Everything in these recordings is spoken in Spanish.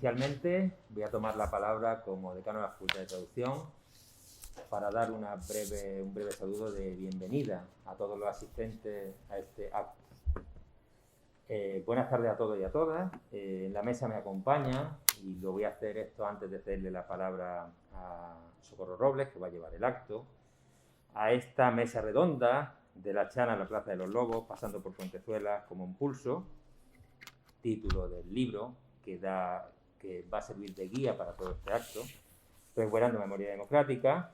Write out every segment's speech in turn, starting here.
inicialmente voy a tomar la palabra como decano de la Facultad de Traducción para dar un breve saludo de bienvenida a todos los asistentes a este acto. Buenas tardes a todos y a todas. En la mesa me acompaña, y lo voy a hacer esto antes de cederle la palabra a Socorro Robles, que va a llevar el acto, a esta mesa redonda de la Chana en la Plaza de los Lobos, pasando por Fuentezuela como impulso, título del libro que va a servir de guía para todo este acto, Recuperando Memoria Democrática.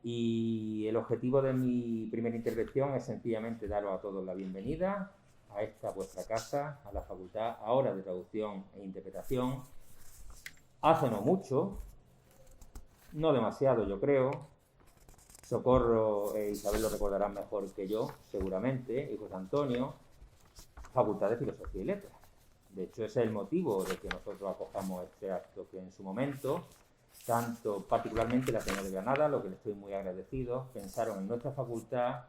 Y el objetivo de mi primera intervención es sencillamente daros a todos la bienvenida a esta vuestra casa, a la Facultad ahora de Traducción e Interpretación. Hace no mucho, no demasiado yo creo, Socorro e Isabel lo recordarán mejor que yo, seguramente, y José Antonio, Facultad de Filosofía y Letras. De hecho, ese es el motivo de que nosotros acojamos este acto, que en su momento, tanto particularmente la Ateneo de Granada, lo que le estoy muy agradecido, pensaron en nuestra facultad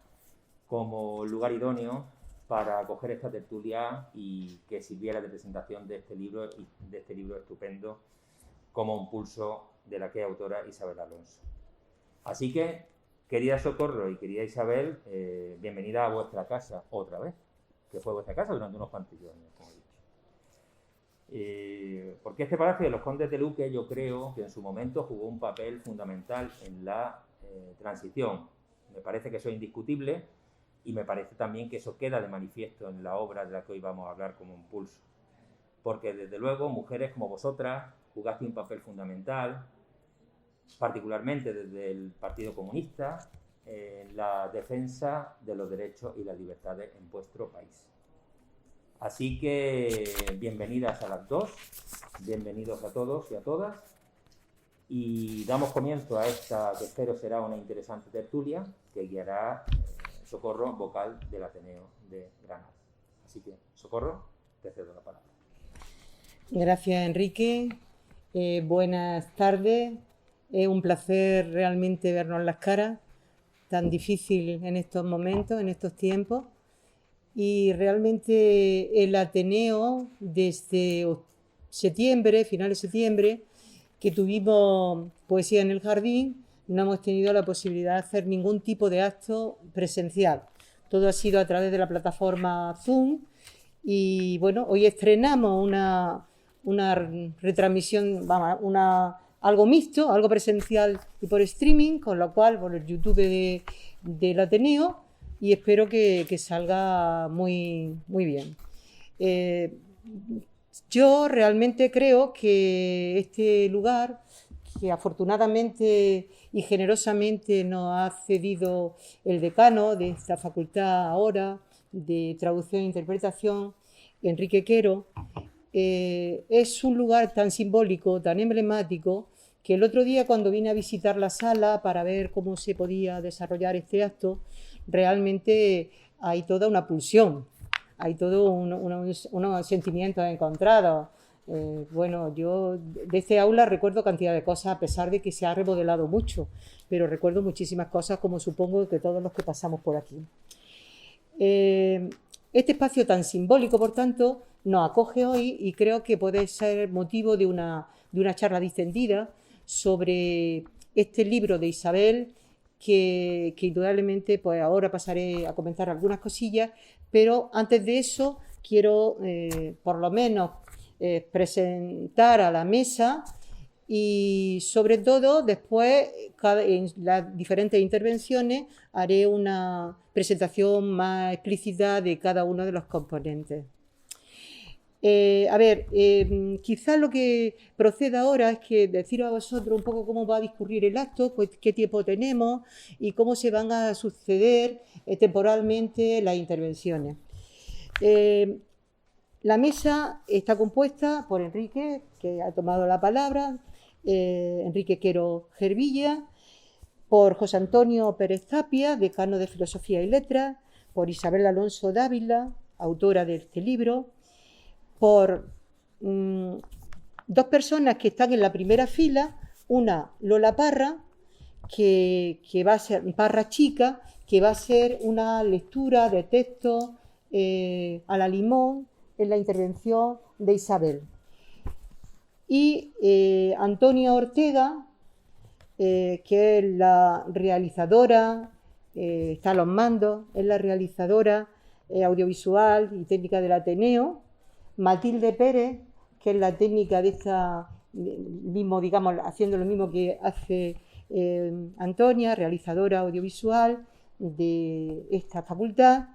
como lugar idóneo para acoger esta tertulia y que sirviera de presentación de este libro estupendo como impulso de la que es autora Isabel Alonso. Así que, querida Socorro y querida Isabel, bienvenida a vuestra casa otra vez, que fue vuestra casa durante unos cuantos años, como he dicho. Porque este Palacio de los Condes de Luque yo creo que en su momento jugó un papel fundamental en la transición. Me parece que eso es indiscutible y me parece también que eso queda de manifiesto en la obra de la que hoy vamos a hablar como impulso. Porque desde luego mujeres como vosotras jugaste un papel fundamental, particularmente desde el Partido Comunista, en la defensa de los derechos y las libertades en vuestro país. Así que bienvenidas a las dos, bienvenidos a todos y a todas, y damos comienzo a esta que espero será una interesante tertulia que guiará Socorro, vocal del Ateneo de Granada. Así que, Socorro, te cedo la palabra. Gracias, Enrique. Buenas tardes. Es un placer realmente vernos las caras, tan difícil en estos momentos, en estos tiempos. Y realmente el Ateneo, desde septiembre, finales de septiembre, que tuvimos Poesía en el Jardín, no hemos tenido la posibilidad de hacer ningún tipo de acto presencial. Todo ha sido a través de la plataforma Zoom. Y bueno, hoy estrenamos una retransmisión, algo mixto, algo presencial y por streaming, con lo cual por el YouTube del Ateneo, y espero que salga muy, muy bien. Yo realmente creo que este lugar, que afortunadamente y generosamente nos ha cedido el decano de esta facultad ahora de Traducción e Interpretación, Enrique Quero, es un lugar tan simbólico, tan emblemático, que el otro día cuando vine a visitar la sala para ver cómo se podía desarrollar este acto, realmente hay toda una pulsión, hay todo unos sentimientos encontrados. Bueno, yo de este aula recuerdo cantidad de cosas, a pesar de que se ha remodelado mucho, pero recuerdo muchísimas cosas, como supongo que todos los que pasamos por aquí. Este espacio tan simbólico, por tanto, nos acoge hoy y creo que puede ser motivo de una charla distendida sobre este libro de Isabel, que indudablemente pues ahora pasaré a comentar algunas cosillas, pero antes de eso quiero por lo menos presentar a la mesa y sobre todo después en las diferentes intervenciones haré una presentación más explícita de cada uno de los componentes. Quizás lo que proceda ahora es que deciros a vosotros un poco cómo va a discurrir el acto, pues qué tiempo tenemos y cómo se van a suceder temporalmente las intervenciones. La mesa está compuesta por Enrique, que ha tomado la palabra, Enrique Quero Gervilla, por José Antonio Pérez Tapia, decano de Filosofía y Letras, por Isabel Alonso Dávila, autora de este libro, por dos personas que están en la primera fila, una Lola Parra, que va a ser Parra Chica, que va a ser una lectura de texto a la limón en la intervención de Isabel. Y Antonia Ortega, que es la realizadora, está a los mandos, es la realizadora audiovisual y técnica del Ateneo. Matilde Pérez, que es la técnica de esta, mismo, digamos, haciendo lo mismo que hace Antonia, realizadora audiovisual de esta facultad.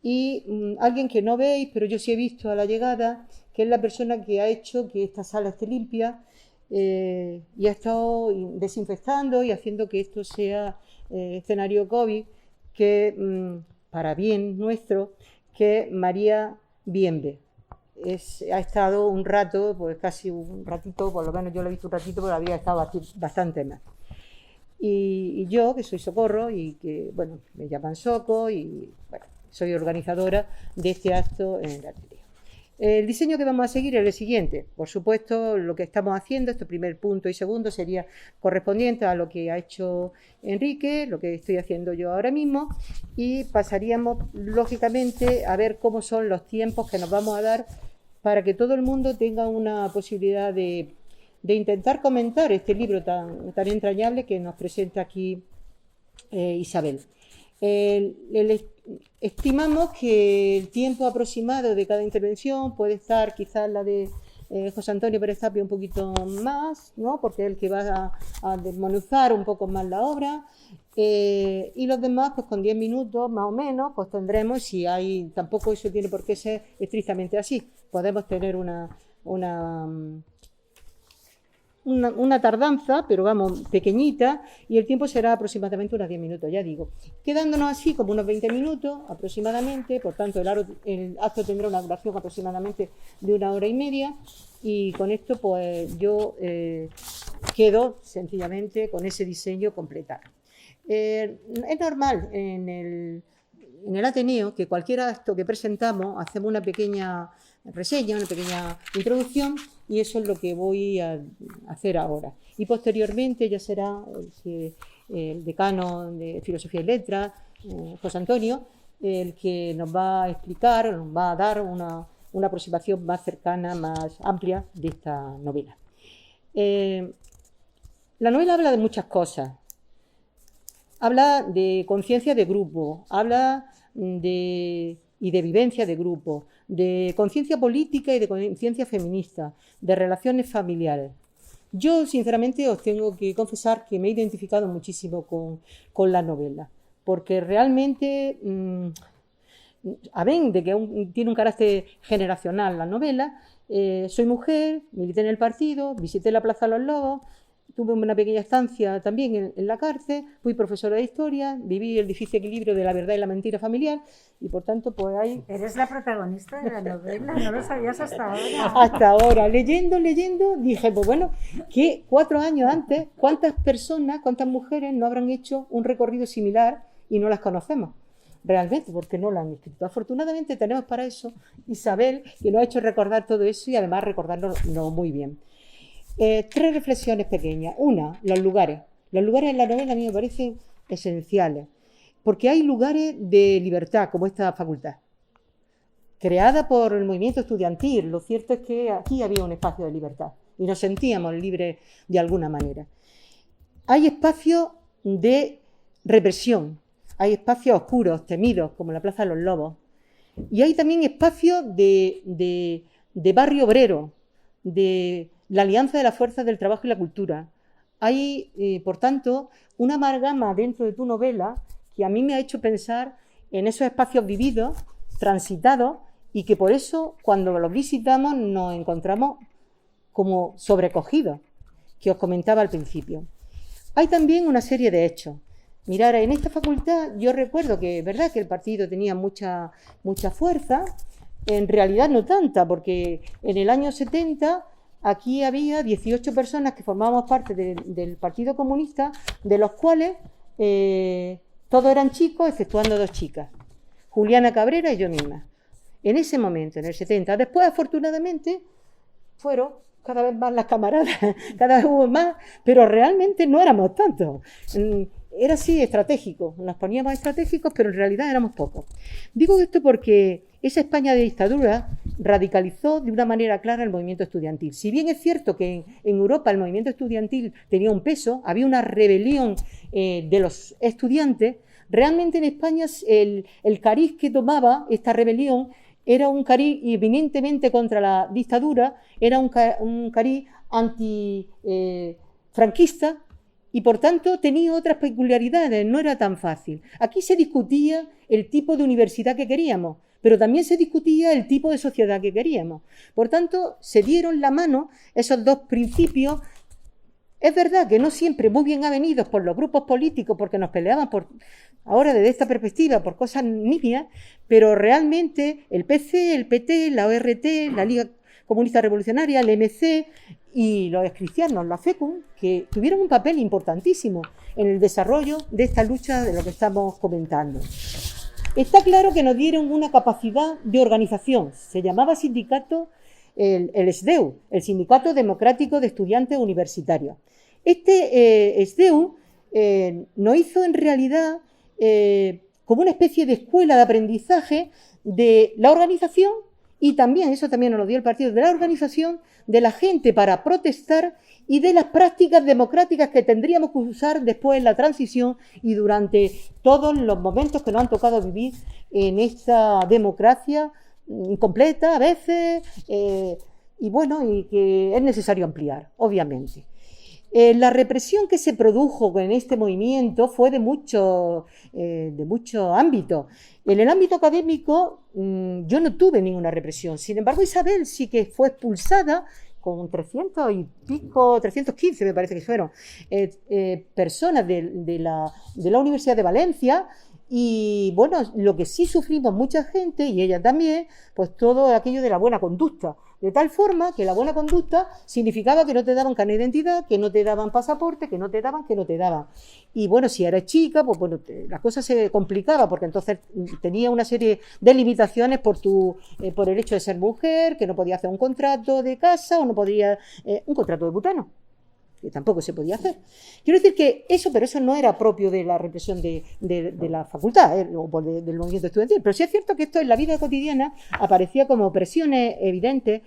Y alguien que no veis, pero yo sí he visto a la llegada, que es la persona que ha hecho que esta sala esté limpia y ha estado desinfectando y haciendo que esto sea escenario COVID, que para bien nuestro, que María Bienve. Ha estado un rato, pues casi un ratito, por lo menos yo lo he visto un ratito, pero había estado bastante más. Y yo, que soy Socorro y que, bueno, me llaman Soco y, bueno, soy organizadora de este acto en el Ateneo. El diseño que vamos a seguir es el siguiente. Por supuesto, lo que estamos haciendo, este primer punto y segundo, sería correspondiente a lo que ha hecho Enrique, lo que estoy haciendo yo ahora mismo, y pasaríamos, lógicamente, a ver cómo son los tiempos que nos vamos a dar para que todo el mundo tenga una posibilidad de intentar comentar este libro tan entrañable que nos presenta aquí Isabel. Estimamos que el tiempo aproximado de cada intervención puede estar quizás la de José Antonio Pérez Tapia un poquito más, ¿no? Porque es el que va a desmenuzar un poco más la obra, y los demás pues con 10 minutos más o menos pues tendremos, si hay, tampoco eso tiene por qué ser estrictamente así, podemos tener una tardanza, pero vamos, pequeñita, y el tiempo será aproximadamente unos 10 minutos, ya digo. Quedándonos así como unos 20 minutos aproximadamente, por tanto el acto tendrá una duración aproximadamente de 1 hora y media, y con esto pues yo quedo sencillamente con ese diseño completado. Es normal en el Ateneo que cualquier acto que presentamos hacemos una pequeña reseña, una pequeña introducción, y eso es lo que voy a hacer ahora. Y posteriormente ya será el decano de Filosofía y Letras, José Antonio, el que nos va a explicar, nos va a dar una aproximación más cercana, más amplia de esta novela. La novela habla de muchas cosas. Habla de conciencia de grupo, habla de vivencia de grupo, de conciencia política y de conciencia feminista, de relaciones familiares. Yo, sinceramente, os tengo que confesar que me he identificado muchísimo con la novela, porque realmente, a ver, de que tiene un carácter generacional la novela, soy mujer, milité en el partido, visité la Plaza de los Lobos, tuve una pequeña estancia también en la cárcel, fui profesora de historia, viví el difícil equilibrio de la verdad y la mentira familiar, y por tanto, pues ahí... Eres la protagonista de la novela, no lo sabías hasta ahora. Hasta ahora, leyendo, dije, pues bueno, que 4 años antes, ¿cuántas personas, cuántas mujeres no habrán hecho un recorrido similar y no las conocemos? Realmente, porque no lo han escrito. Afortunadamente tenemos para eso Isabel, que nos ha hecho recordar todo eso y además recordarlo muy bien. 3 reflexiones pequeñas. Una, los lugares. Los lugares en la novela a mí me parecen esenciales, porque hay lugares de libertad, como esta facultad, creada por el movimiento estudiantil. Lo cierto es que aquí había un espacio de libertad y nos sentíamos libres de alguna manera. Hay espacios de represión, hay espacios oscuros, temidos, como la Plaza de los Lobos, y hay también espacios de barrio obrero, de la alianza de las fuerzas del trabajo y la cultura. Hay, por tanto, una amalgama dentro de tu novela que a mí me ha hecho pensar en esos espacios vividos, transitados, y que por eso, cuando los visitamos, nos encontramos como sobrecogidos, que os comentaba al principio. Hay también una serie de hechos. Mirad, en esta facultad yo recuerdo que es verdad que el partido tenía mucha fuerza, en realidad no tanta, porque en el año 70 aquí había 18 personas que formábamos parte del Partido Comunista, de los cuales todos eran chicos, exceptuando 2 chicas, Juliana Cabrera y yo misma. En ese momento, en el 70. Después, afortunadamente, fueron cada vez más las camaradas, cada vez hubo más, pero realmente no éramos tantos. Era así estratégico, nos poníamos estratégicos, pero en realidad éramos pocos. Digo esto porque esa España de dictadura radicalizó de una manera clara el movimiento estudiantil. Si bien es cierto que en Europa el movimiento estudiantil tenía un peso, había una rebelión de los estudiantes, realmente en España el cariz que tomaba esta rebelión era un cariz eminentemente contra la dictadura, era un cariz antifranquista, y por tanto tenía otras peculiaridades, no era tan fácil. Aquí se discutía el tipo de universidad que queríamos, pero también se discutía el tipo de sociedad que queríamos. Por tanto, se dieron la mano esos dos principios. Es verdad que no siempre muy bien avenidos por los grupos políticos, porque nos peleaban ahora desde esta perspectiva por cosas nimias, pero realmente el PC, el PT, la ORT, la Liga Comunista Revolucionaria, el MC y los cristianos, la FECUM, que tuvieron un papel importantísimo en el desarrollo de esta lucha de lo que estamos comentando. Está claro que nos dieron una capacidad de organización. Se llamaba sindicato el SDEU, el Sindicato Democrático de Estudiantes Universitarios. Este SDEU nos hizo en realidad como una especie de escuela de aprendizaje de la organización y también, eso también nos lo dio el partido, de la organización de la gente para protestar y de las prácticas democráticas que tendríamos que usar después en la transición y durante todos los momentos que nos han tocado vivir en esta democracia incompleta a veces y bueno, y que es necesario ampliar, obviamente. La represión que se produjo en este movimiento fue de mucho ámbito. En el ámbito académico yo no tuve ninguna represión. Sin embargo, Isabel sí que fue expulsada con 300 y pico, 315 me parece que fueron, personas de la Universidad de Valencia. Y bueno, lo que sí sufrimos mucha gente, y ella también, pues todo aquello de la buena conducta. De tal forma que la buena conducta significaba que no te daban carnet de identidad, que no te daban pasaporte, que no te daban. Y bueno, si eres chica, pues bueno, la cosa se complicaba, porque entonces tenía una serie de limitaciones por el hecho de ser mujer, que no podía hacer un contrato de casa o no podía un contrato de butano, que tampoco se podía hacer. Quiero decir que pero eso no era propio de la represión de la facultad o del movimiento estudiantil, pero sí es cierto que esto en la vida cotidiana aparecía como presiones evidentes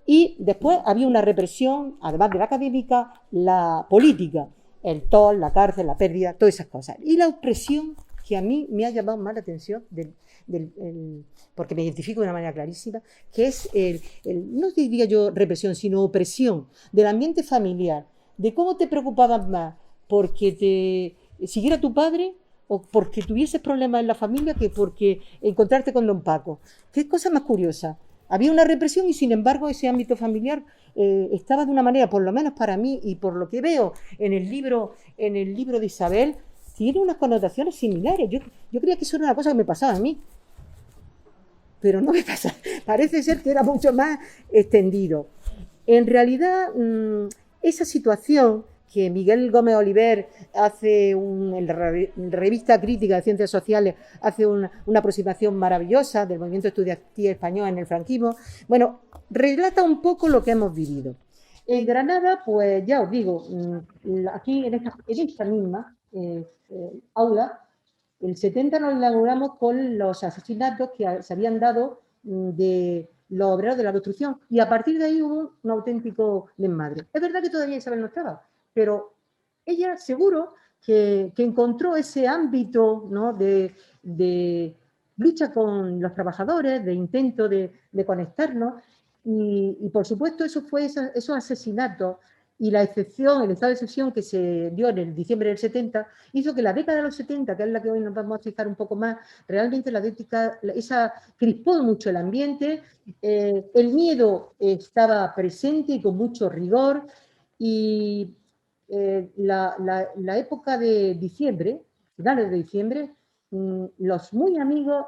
y después había una represión, además de la académica, la política, el TOL, la cárcel, la pérdida, todas esas cosas. Y la opresión que a mí me ha llamado más la atención porque me identifico de una manera clarísima, que es no diría yo represión, sino opresión del ambiente familiar, de cómo te preocupabas más porque te siguiera tu padre o porque tuvieses problemas en la familia que porque encontrarte con don Paco. Qué cosa más curiosa. Había una represión y sin embargo ese ámbito familiar estaba de una manera, por lo menos para mí y por lo que veo en el libro de Isabel, tiene unas connotaciones similares. Yo creía que eso era una cosa que me pasaba a mí, pero no me pasa. Parece ser que era mucho más extendido. En realidad, esa situación que Miguel Gómez Oliver hace en la revista Crítica de Ciencias Sociales, hace una aproximación maravillosa del movimiento estudiantil español en el franquismo, bueno, relata un poco lo que hemos vivido. En Granada, pues ya os digo, aquí en esta misma aula, el 70 nos inauguramos con los asesinatos que se habían dado de los obreros de la construcción y a partir de ahí hubo un auténtico desmadre. Es verdad que todavía Isabel no estaba, pero ella seguro que encontró ese ámbito, ¿no?, de lucha con los trabajadores, de intento de conectarnos y por supuesto esos asesinatos y la excepción, el estado de excepción que se dio en el diciembre del 70, hizo que la década de los 70, que es la que hoy nos vamos a fijar un poco más, realmente esa crispó mucho el ambiente, el miedo estaba presente y con mucho rigor, y la época de diciembre, finales de diciembre, los muy amigos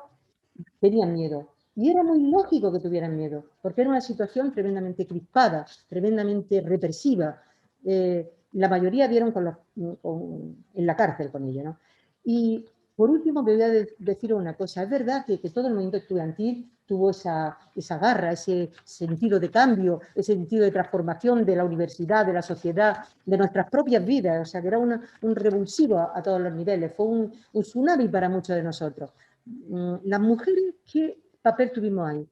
tenían miedo. Y era muy lógico que tuvieran miedo, porque era una situación tremendamente crispada, tremendamente represiva. La mayoría dieron en la cárcel con ella, ¿no? Y por último, me voy a decir una cosa. Es verdad que todo el movimiento estudiantil tuvo esa garra, ese sentido de cambio, ese sentido de transformación de la universidad, de la sociedad, de nuestras propias vidas. O sea, que era un revulsivo a todos los niveles. Fue un tsunami para muchos de nosotros. Las mujeres, ¿qué papel tuvimos ahí?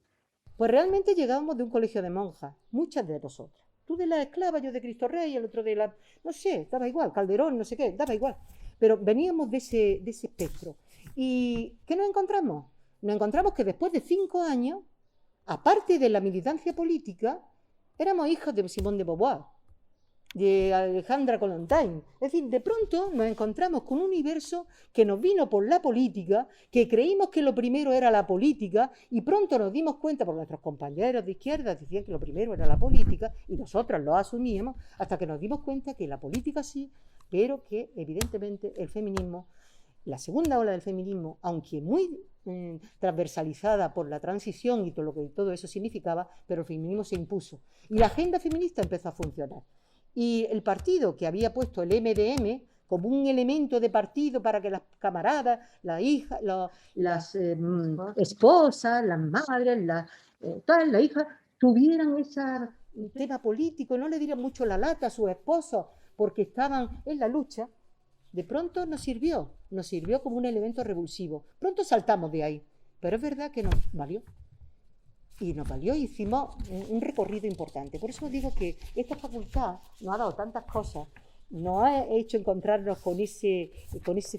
Pues realmente llegábamos de un colegio de monjas, muchas de nosotras. Tú de la esclava, yo de Cristo Rey, el otro de la... no sé, daba igual, Calderón, no sé qué, daba igual. Pero veníamos de ese espectro. ¿Y qué nos encontramos? Nos encontramos que después de 5 años, aparte de la militancia política, éramos hijos de Simone de Beauvoir, de Alejandra Kollontai. Es decir, de pronto nos encontramos con un universo que nos vino por la política, que creímos que lo primero era la política, y pronto nos dimos cuenta, por nuestros compañeros de izquierda decían que lo primero era la política, y nosotros lo asumíamos, hasta que nos dimos cuenta que la política sí, pero que evidentemente el feminismo, la segunda ola del feminismo, aunque muy transversalizada por la transición y todo lo que todo eso significaba, pero el feminismo se impuso. Y la agenda feminista empezó a funcionar. Y el partido que había puesto el MDM como un elemento de partido para que las camaradas, las hijas, las esposas, las madres, todas las hijas tuvieran ese tema político, no le dieran mucho la lata a sus esposos porque estaban en la lucha, de pronto nos sirvió como un elemento revulsivo. Pronto saltamos de ahí, pero es verdad que nos valió. Y nos valió y hicimos un recorrido importante. Por eso digo que esta facultad nos ha dado tantas cosas, nos ha hecho encontrarnos con ese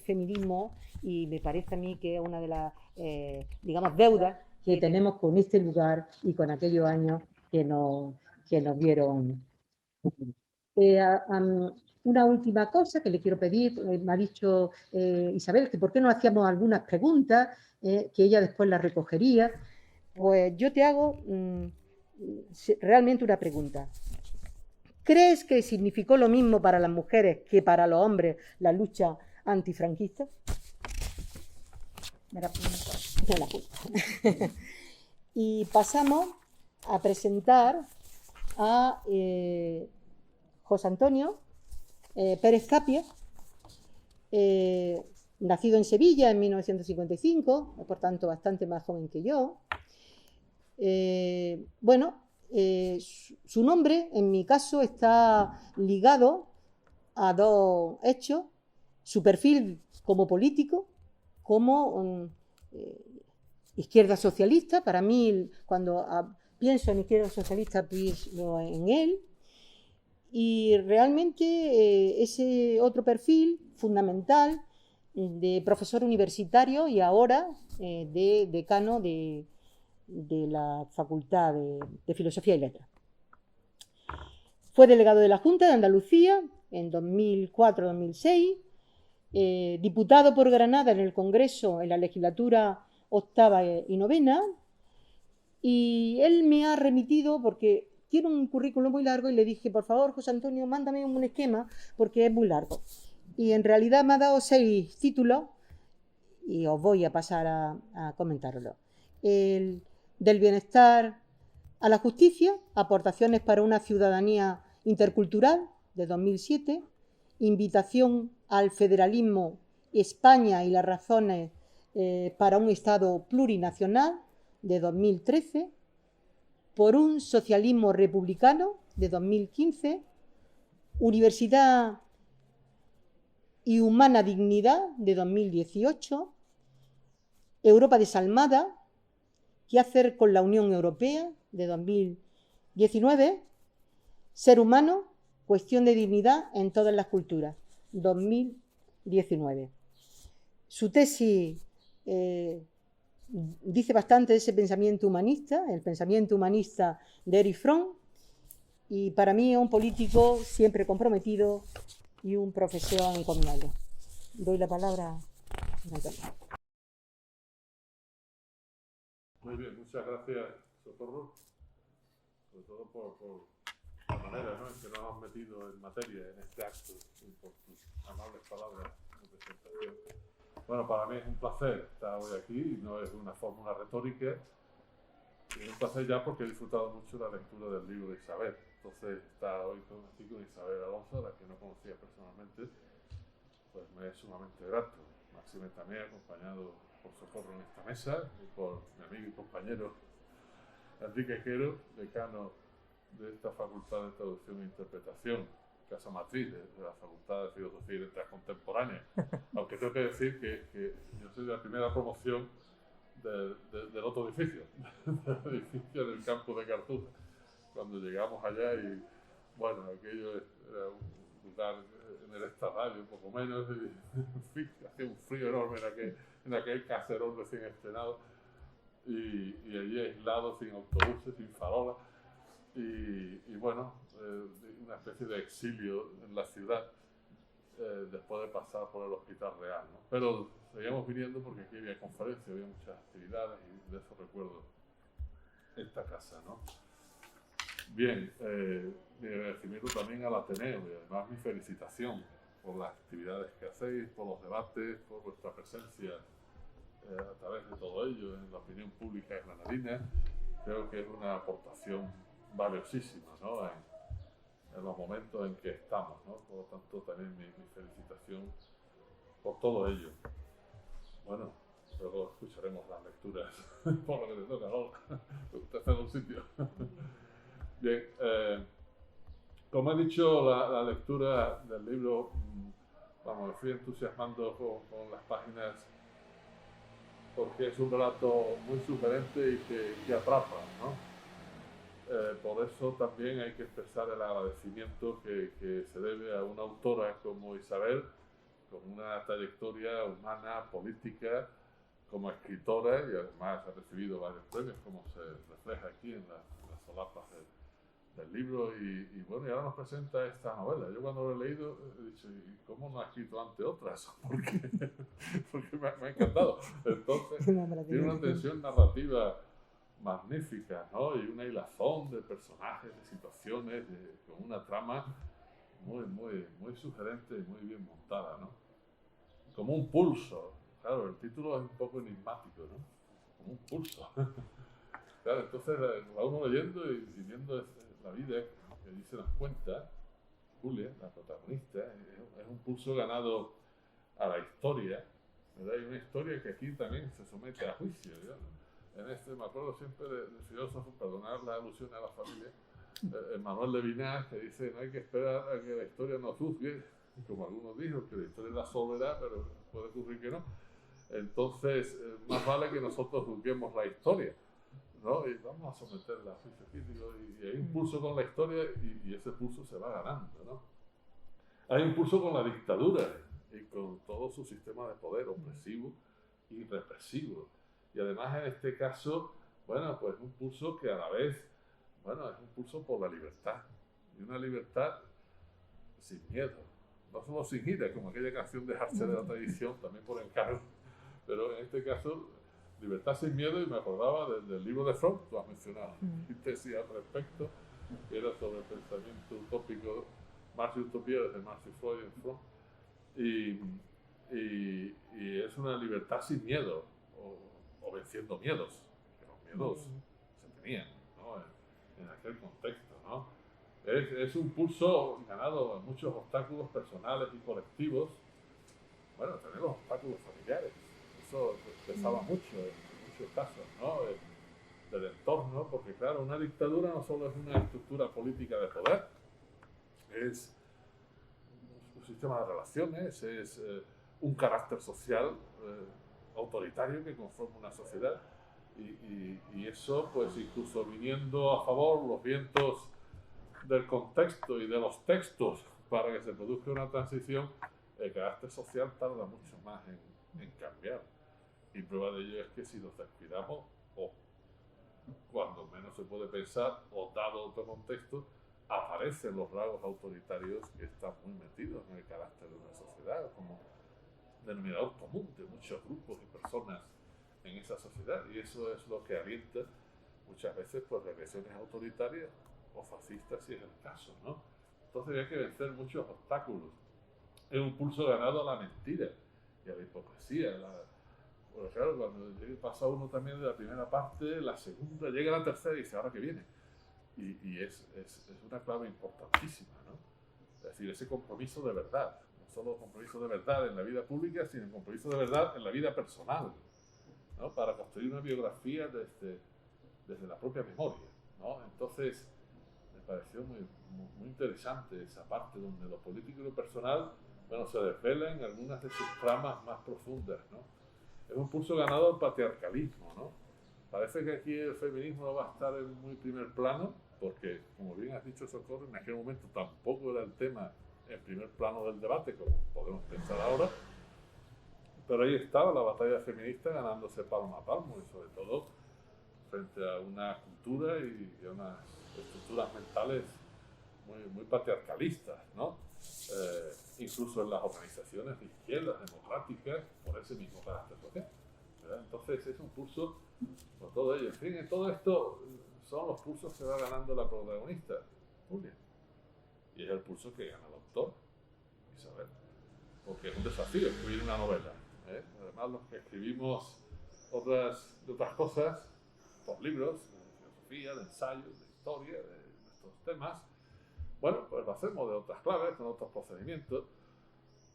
feminismo, y me parece a mí que es una de las, digamos, deudas que tenemos con este lugar y con aquellos años que nos dieron. Una última cosa que le quiero pedir, me ha dicho Isabel, que por qué no hacíamos algunas preguntas, que ella después las recogería. Pues yo te hago realmente una pregunta. ¿Crees que significó lo mismo para las mujeres que para los hombres la lucha antifranquista? Me la Y pasamos a presentar a José Antonio Pérez Tapia, nacido en Sevilla en 1955, por tanto bastante más joven que yo. Su nombre, en mi caso, está ligado a dos hechos: su perfil como político, como izquierda socialista. Para mí, cuando pienso en izquierda socialista, pienso en él. Y realmente ese otro perfil fundamental de profesor universitario y ahora de decano de la Facultad de Filosofía y Letras. Fue delegado de la Junta de Andalucía en 2004-2006, diputado por Granada en el Congreso en la legislatura octava y novena, y él me ha remitido porque tiene un currículum muy largo y le dije, por favor, José Antonio, mándame un esquema porque es muy largo. Y en realidad me ha dado 6 títulos y os voy a pasar a comentároslo. Del bienestar a la justicia, aportaciones para una ciudadanía intercultural, de 2007, invitación al federalismo, España y las razones para un Estado plurinacional, de 2013, por un socialismo republicano, de 2015, Universidad y humana dignidad, de 2018, Europa desalmada, ¿qué hacer con la Unión Europea?, de 2019, Ser humano, cuestión de dignidad en todas las culturas, 2019. Su tesis dice bastante de ese pensamiento humanista, el pensamiento humanista de Erich Fromm, y para mí es un político siempre comprometido y un profesor encomiable. Doy la palabra a Antonio. Muy bien, muchas gracias, Socorro, sobre todo por la manera, ¿no?, en que nos has metido en materia en este acto y por tus amables palabras de presentación. Bueno, para mí es un placer estar hoy aquí, no es una fórmula retórica, es un placer ya porque he disfrutado mucho la lectura del libro de Isabel. Entonces, estar hoy con Isabel Alonso, a la que no conocía personalmente, pues me es sumamente grato. Máxime también acompañado por Socorro en esta mesa y por mi amigo y compañero Enrique Quero, decano de esta Facultad de Traducción e Interpretación, casa matriz de la Facultad de Filosofía y Letras Contemporáneas. Aunque tengo que decir que yo soy de la primera promoción del otro edificio, del edificio del campo de Cartuja. Cuando llegamos allá y, bueno, aquello era un lugar en el estadario, un poco menos, y, en fin, hacía un frío enorme en aquel caserón recién estrenado, y allí aislado, sin autobuses, sin farolas, y bueno, una especie de exilio en la ciudad, después de pasar por el Hospital Real, ¿no? Pero seguíamos viniendo porque aquí había conferencias, había muchas actividades, y de eso recuerdo esta casa, ¿no? Bien, mi agradecimiento también al Ateneo y además mi felicitación por las actividades que hacéis, por los debates, por vuestra presencia a través de todo ello en la opinión pública granadina. Creo que es una aportación valiosísima, ¿no? en los momentos en que estamos, ¿no? Por lo tanto, también mi felicitación por todo ello. Bueno, luego escucharemos las lecturas por lo que te toca ahora. Usted está en un sitio. Bien, como he dicho, la lectura del libro, vamos, me fui entusiasmando con las páginas porque es un relato muy sugerente y que atrapa, ¿no? Por eso también hay que expresar el agradecimiento que se debe a una autora como Isabel, con una trayectoria humana, política, como escritora, y además ha recibido varios premios, como se refleja aquí en las solapas del libro, y bueno, y ahora nos presenta esta novela. Yo cuando lo he leído he dicho, ¿y cómo no ha escrito antes otras? Porque me ha encantado. Entonces, tiene una tensión narrativa magnífica, ¿no? Y una hilazón de personajes, de situaciones, con una trama muy sugerente y muy bien montada, ¿no? Como un pulso. Claro, el título es un poco enigmático, ¿no? Como un pulso. Claro, entonces va uno leyendo y viendo la vida que allí se nos cuenta. Julia, la protagonista, es un pulso ganado a la historia, ¿verdad? Hay una historia que aquí también se somete a juicio, ¿verdad? Me acuerdo siempre del filósofo, perdonar la alusión a la familia, Manuel Levinas, que dice, no hay que esperar a que la historia nos juzgue, como algunos dijo, que la historia la absolverá, pero puede ocurrir que no. Entonces, más vale que nosotros juzguemos la historia, ¿no? Y vamos a someterla a juicio crítico, y hay un pulso con la historia, y ese pulso se va ganando, ¿no? Hay un pulso con la dictadura y con todo su sistema de poder opresivo y represivo. Y además en este caso, bueno, pues un pulso que a la vez, bueno, es un pulso por la libertad. Y una libertad sin miedo. No solo sin ira, como aquella canción de Arce de la Tradición, también por encargo. Pero en este caso, libertad sin miedo, y me acordaba del libro de Freud, tú has mencionado mi tesis al respecto, que era sobre el pensamiento utópico, Marx y Utopía, desde Marx y Freud en Freud. Y es una libertad sin miedo, o venciendo miedos, que los miedos se tenían, ¿no? en aquel contexto, ¿no? Es un pulso ganado en muchos obstáculos personales y colectivos. Bueno, tenemos obstáculos familiares, eso pesaba mucho en muchos casos, ¿no? Del entorno, porque claro, una dictadura no solo es una estructura política de poder, es un sistema de relaciones, es un carácter social autoritario que conforma una sociedad, y eso, pues incluso viniendo a favor los vientos del contexto y de los textos para que se produzca una transición, el carácter social tarda mucho más en cambiar, y prueba de ello es que si nos descuidamos, o cuando menos se puede pensar, o dado otro contexto, aparecen los rasgos autoritarios que están muy metidos en el carácter de una sociedad, como denominador común de muchos grupos y personas en esa sociedad, y eso es lo que alienta muchas veces pues regresiones autoritarias o fascistas, si es el caso, ¿no? Entonces hay que vencer muchos obstáculos. Es un pulso ganado a la mentira y a la hipocresía. Porque claro, cuando pasa uno también de la primera parte, la segunda, llega la tercera y dice, ¿ahora qué viene? Y es una clave importantísima, ¿no? Es decir, ese compromiso de verdad, no solo compromiso de verdad en la vida pública, sino compromiso de verdad en la vida personal, ¿no? Para construir una biografía desde la propia memoria, ¿no? Entonces, me pareció muy interesante esa parte donde lo político y lo personal, bueno, se desvelan en algunas de sus tramas más profundas, ¿no? es un pulso ganado al patriarcalismo, ¿no? Parece que aquí el feminismo no va a estar en muy primer plano, porque, como bien has dicho, Socorro, en aquel momento tampoco era el tema en primer plano del debate, como podemos pensar ahora, pero ahí estaba la batalla feminista ganándose palmo a palmo, y sobre todo frente a una cultura y a unas estructuras mentales muy patriarcalistas, ¿no? Incluso en las organizaciones de izquierdas democráticas, por ese mismo carácter social, ¿verdad? Entonces es un pulso por todo ello. En fin, en todo esto son los pulsos que va ganando la protagonista, Julia. Y es el pulso que gana el autor, Isabel. Porque es un desafío escribir una novela, ¿eh? Además, los que escribimos otras cosas, por libros, de filosofía, de ensayos, de historia, de nuestros temas, bueno, pues lo hacemos de otras claves, con otros procedimientos,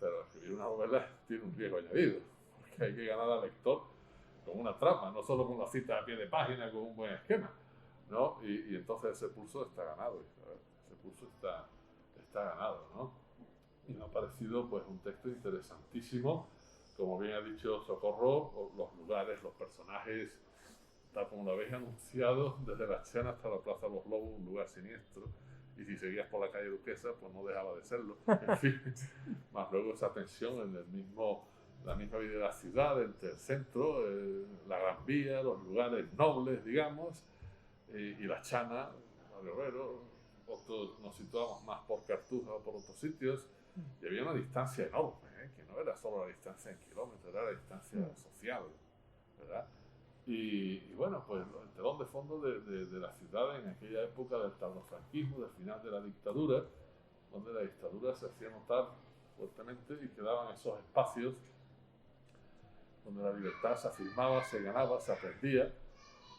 pero escribir una novela tiene un riesgo añadido, porque hay que ganar al lector con una trama, no solo con la cita a pie de página, con un buen esquema, ¿no? Y entonces ese pulso está ganado, ¿sabes? Ese pulso está ganado, ¿no? Y me ha parecido pues un texto interesantísimo, como bien ha dicho Socorro, los lugares, los personajes, tal como lo habéis anunciado, desde la Chana hasta la Plaza de los Lobos, un lugar siniestro, y si seguías por la calle Duquesa, pues no dejaba de serlo, en fin, más luego esa tensión en la misma vida de la ciudad, entre el centro, la Gran Vía, los lugares nobles, digamos, y la Chana, el Obrero, otros nos situamos más por Cartuja o por otros sitios, y había una distancia enorme, que no era solo la distancia en kilómetros, era la distancia social, ¿verdad? Y bueno, pues el telón de fondo de la ciudad en aquella época del tardofranquismo, del final de la dictadura, donde la dictadura se hacía notar fuertemente y quedaban esos espacios donde la libertad se afirmaba, se ganaba, se aprendía.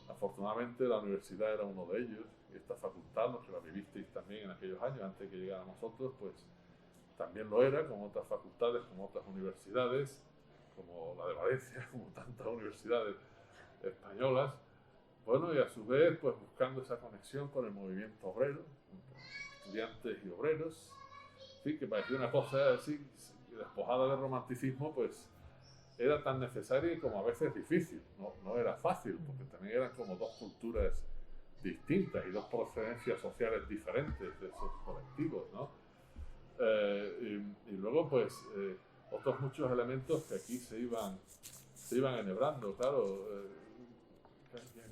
Afortunadamente la universidad era uno de ellos, y esta facultad, los que la vivisteis también en aquellos años, antes de que llegara a nosotros, pues también lo era, como otras facultades, como otras universidades, como la de Valencia, como tantas universidades españolas. Bueno, y a su vez, pues buscando esa conexión con el movimiento obrero, estudiantes y obreros, ¿sí? Que parecía una cosa así, despojada de romanticismo, pues era tan necesaria como a veces difícil. No era fácil, porque también eran como dos culturas distintas y dos procedencias sociales diferentes de esos colectivos, ¿no? Y luego, pues, otros muchos elementos que aquí se iban enhebrando, claro.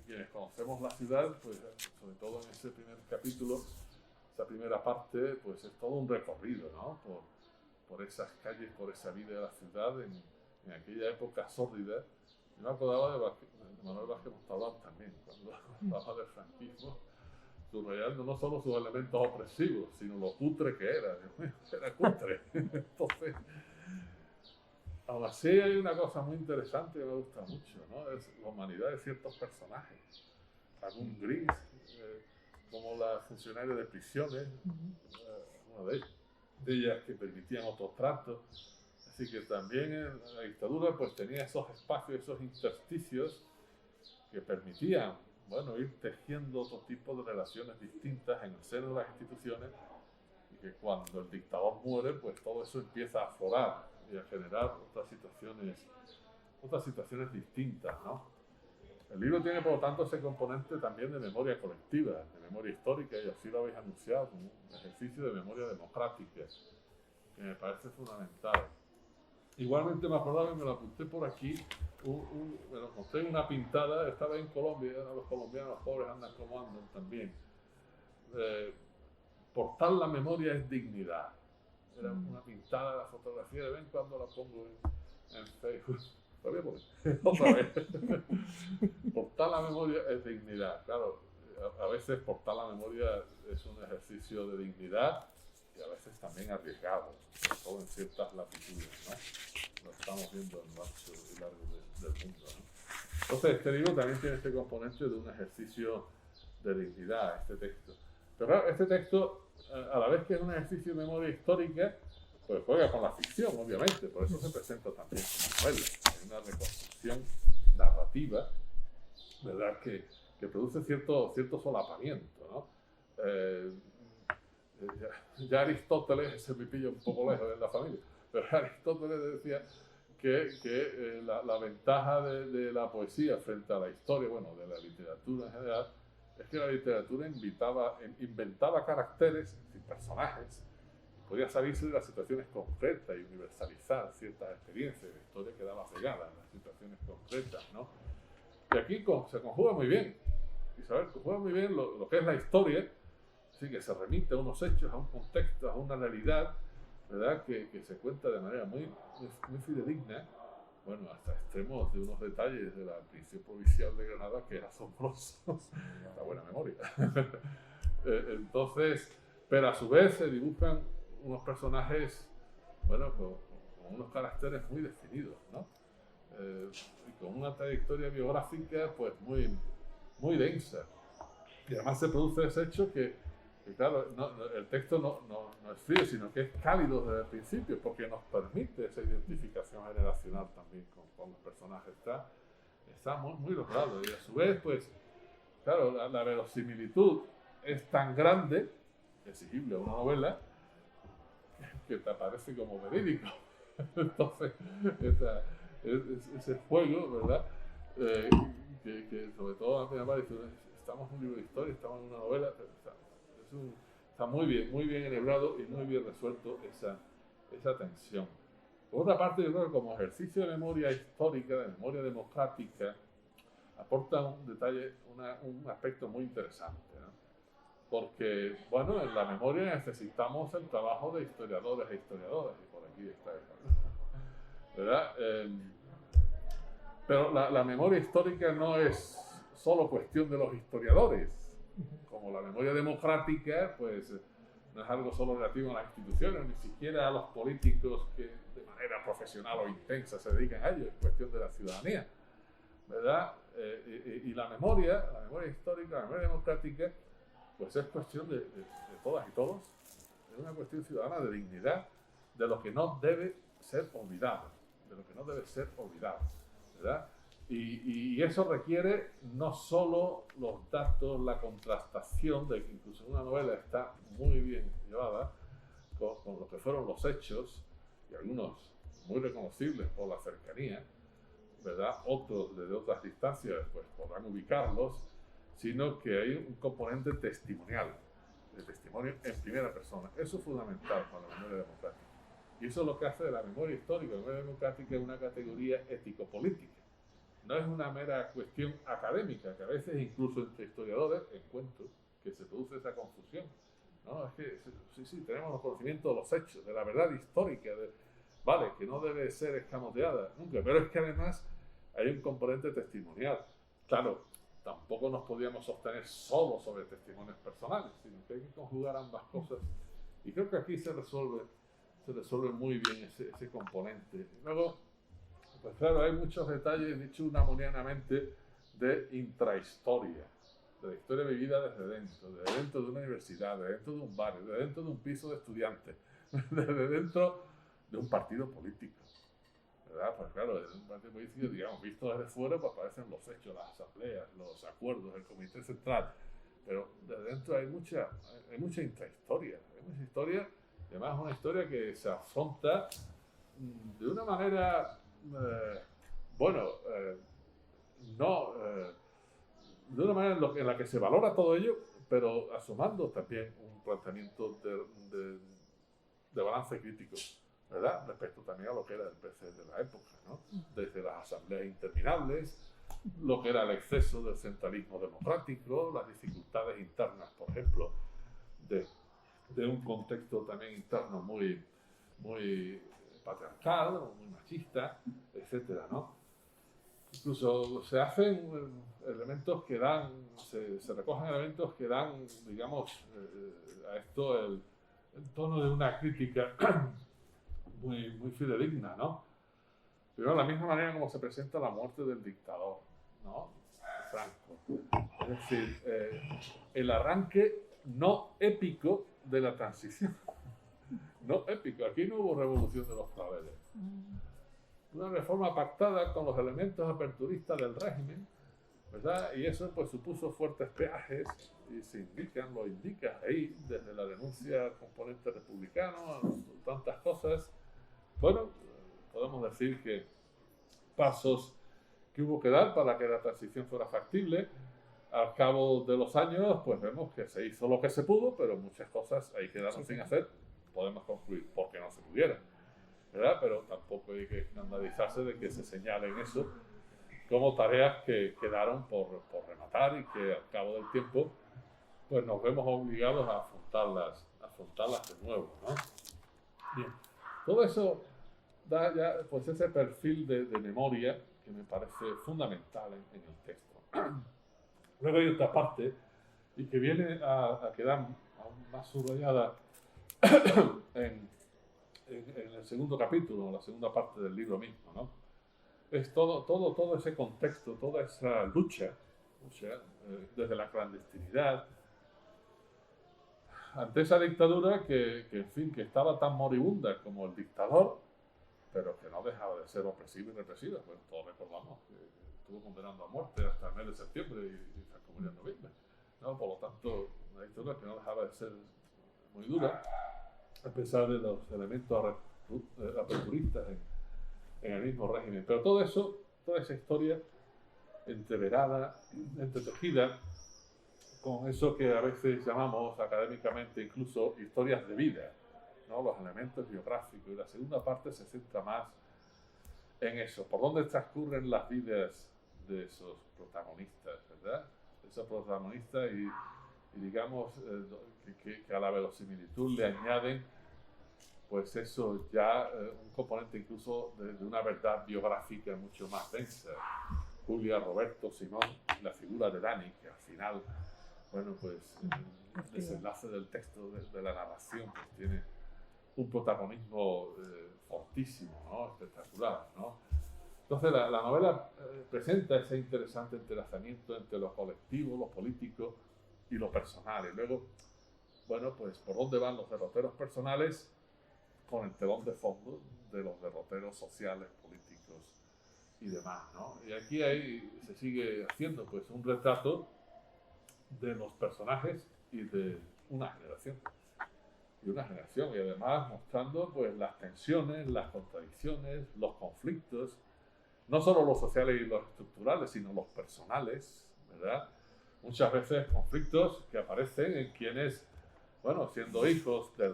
Quienes conocemos la ciudad, pues, sobre todo en ese primer capítulo, esa primera parte, pues es todo un recorrido, ¿no? Por esas calles, por esa vida de la ciudad en aquella época sórdida. Yo me acordaba de Manuel Vázquez Montalbán también, cuando hablaba del franquismo, subrayando no solo sus elementos opresivos, sino lo cutre que era. Era cutre. Entonces, aún así hay una cosa muy interesante que me gusta mucho, ¿no? Es la humanidad de ciertos personajes. Algún gris, como la funcionaria de prisiones, una de ellas que permitían otros tratos. Así que también en la dictadura pues tenía esos espacios, esos intersticios que permitían, bueno, ir tejiendo otro tipo de relaciones distintas en el seno de las instituciones, y que cuando el dictador muere, pues todo eso empieza a aflorar y a generar otras situaciones distintas, ¿no? El libro tiene, por lo tanto, ese componente también de memoria colectiva, de memoria histórica, y así lo habéis anunciado, como un ejercicio de memoria democrática, que me parece fundamental. Igualmente me acordaba y me lo apunté por aquí, me lo encontré en una pintada, estaba en Colombia, los colombianos pobres andan como andan también. Portar la memoria es dignidad. Era una pintada, la fotografía, de vez en cuando la pongo en Facebook. Otra vez. Portar la memoria es dignidad. Claro, a veces portar la memoria es un ejercicio de dignidad y a veces también arriesgado, sobre todo en ciertas latitudes, ¿no? Lo estamos viendo en lo ancho y largo del mundo, ¿no? Entonces, este libro también tiene este componente de un ejercicio de dignidad, este texto. Pero claro, este texto, a la vez que es un ejercicio de memoria histórica, pues juega con la ficción, obviamente, por eso se presenta también como novela. Hay una reconstrucción narrativa, ¿verdad?, que produce cierto solapamiento, ¿no? Ya Aristóteles, se me pilla un poco lejos en la familia, pero Aristóteles decía que la ventaja de la poesía frente a la historia, bueno, de la literatura en general, es que la literatura inventaba caracteres y personajes, podía salirse de las situaciones concretas y universalizar ciertas experiencias. La historia quedaba pegada a las situaciones concretas, ¿no? Y aquí se conjuga muy bien, Isabel, conjuga muy bien lo que es la historia, así que se remite a unos hechos, a un contexto, a una realidad, ¿verdad? Que se cuenta de manera muy fidedigna, bueno, hasta extremos de unos detalles de la prisión provincial de Granada que es asombroso, la buena memoria. Entonces, pero a su vez se dibujan unos personajes, bueno, con unos caracteres muy definidos, ¿no? Y con una trayectoria biográfica, pues, muy densa. Y además se produce ese hecho que claro, el texto no es frío, sino que es cálido desde el principio, porque nos permite esa identificación generacional también con los personajes. Está muy logrado. Y a su vez, pues, claro, la verosimilitud es tan grande, exigible a una novela, que te aparece como verídico. Entonces, ese juego, ¿verdad? Que sobre todo a mí me parece, estamos en un libro de historia, estamos en una novela, está muy bien enhebrado y muy bien resuelto esa tensión. Por otra parte, yo creo que como ejercicio de memoria histórica, de memoria democrática, aporta un detalle, un aspecto muy interesante, ¿no? Porque, bueno, en la memoria necesitamos el trabajo de historiadores e historiadoras, y por aquí está, ¿verdad? Pero la memoria histórica no es solo cuestión de los historiadores. Como la memoria democrática, pues no es algo solo relativo a las instituciones, ni siquiera a los políticos que de manera profesional o intensa se dedican a ello, es cuestión de la ciudadanía, ¿verdad? Y la memoria histórica, la memoria democrática, pues es cuestión de todas y todos, es una cuestión ciudadana de dignidad, de lo que no debe ser olvidado, ¿verdad? Y eso requiere no solo los datos, la contrastación, de que incluso una novela está muy bien llevada con lo que fueron los hechos, y algunos muy reconocibles por la cercanía, ¿verdad? Otros desde otras distancias pues podrán ubicarlos, sino que hay un componente testimonial, de testimonio en primera persona. Eso es fundamental para la memoria democrática. Y eso es lo que hace de la memoria histórica, la memoria democrática, una categoría ético-política. No es una mera cuestión académica, que a veces incluso entre historiadores encuentro que se produce esa confusión. No, es que sí, tenemos los conocimientos de los hechos, de la verdad histórica, vale, que no debe ser escamoteada nunca, pero es que además hay un componente testimonial. Claro, tampoco nos podíamos sostener solo sobre testimonios personales, sino que hay que conjugar ambas cosas. Y creo que aquí se resuelve muy bien ese componente. Luego, pues claro, hay muchos detalles, dicho unamonianamente, de intrahistoria, de la historia vivida desde dentro de una universidad, desde dentro de un barrio, desde dentro de un piso de estudiantes, desde dentro de un partido político, ¿verdad? Pues claro, desde un partido político, digamos, visto desde fuera, pues aparecen los hechos, las asambleas, los acuerdos, el comité central, pero desde dentro hay mucha intrahistoria, y además una historia que se afronta de una manera, de una manera en la que se valora todo ello, pero asomando también un planteamiento de balance crítico, ¿verdad? Respecto también a lo que era el PC de la época, ¿no? Desde las asambleas interminables, lo que era el exceso del centralismo democrático, las dificultades internas, por ejemplo, de un contexto también interno muy patriarcal, muy machista, etcétera, ¿no? Incluso se hacen elementos que se recogen elementos que dan, digamos, a esto el tono de una crítica muy fidedigna, ¿no? Pero de la misma manera como se presenta la muerte del dictador, ¿no? Franco. Es decir, el arranque no épico de la transición. No épico. Aquí no hubo revolución de los claveles. Una reforma pactada con los elementos aperturistas del régimen, ¿verdad? Y eso pues supuso fuertes peajes y lo indica ahí, desde la denuncia al componente republicano, tantas cosas. Bueno, podemos decir que pasos que hubo que dar para que la transición fuera factible. Al cabo de los años, pues vemos que se hizo lo que se pudo, pero muchas cosas ahí quedaron sin hacer. Podemos concluir porque no se pudiera, ¿verdad? Pero tampoco hay que escandalizarse de que se señalen eso como tareas que quedaron por rematar y que al cabo del tiempo pues nos vemos obligados a afrontarlas de nuevo, ¿no? Bien, todo eso da ya pues ese perfil de memoria que me parece fundamental en el texto. Luego hay otra parte y que viene a quedar aún más subrayada en el segundo capítulo, la segunda parte del libro mismo, ¿no? Es todo ese contexto, toda esa lucha desde la clandestinidad, ante esa dictadura que, en fin, que estaba tan moribunda como el dictador, pero que no dejaba de ser opresiva y represiva. Pues todos recordamos que estuvo condenando a muerte hasta el mes de septiembre y Franco murió en noviembre, ¿no? Por lo tanto, una dictadura que no dejaba de ser muy dura, a pesar de los elementos aperturistas en el mismo régimen. Pero todo eso, toda esa historia entreverada, entretejida, con eso que a veces llamamos académicamente incluso historias de vida, ¿no? Los elementos biográficos. Y la segunda parte se centra más en eso, por dónde transcurren las vidas de esos protagonistas, ¿verdad? Esos protagonistas y digamos que a la verosimilitud le añaden pues eso ya un componente incluso de una verdad biográfica mucho más densa. Julia, Roberto, Simón, la figura de Dani, que al final, bueno, pues el desenlace del texto, de la narración, pues tiene un protagonismo fortísimo, ¿no? Espectacular, ¿no? Entonces la novela presenta ese interesante entrelazamiento entre lo colectivo, lo político y lo personal. Y luego, bueno, pues por dónde van los derroteros personales con el telón de fondo de los derroteros sociales, políticos y demás, ¿no? Y aquí se sigue haciendo pues un retrato de los personajes y de una generación. Y además mostrando pues las tensiones, las contradicciones, los conflictos, no solo los sociales y los estructurales, sino los personales, ¿verdad? Muchas veces conflictos que aparecen en quienes, bueno, siendo hijos de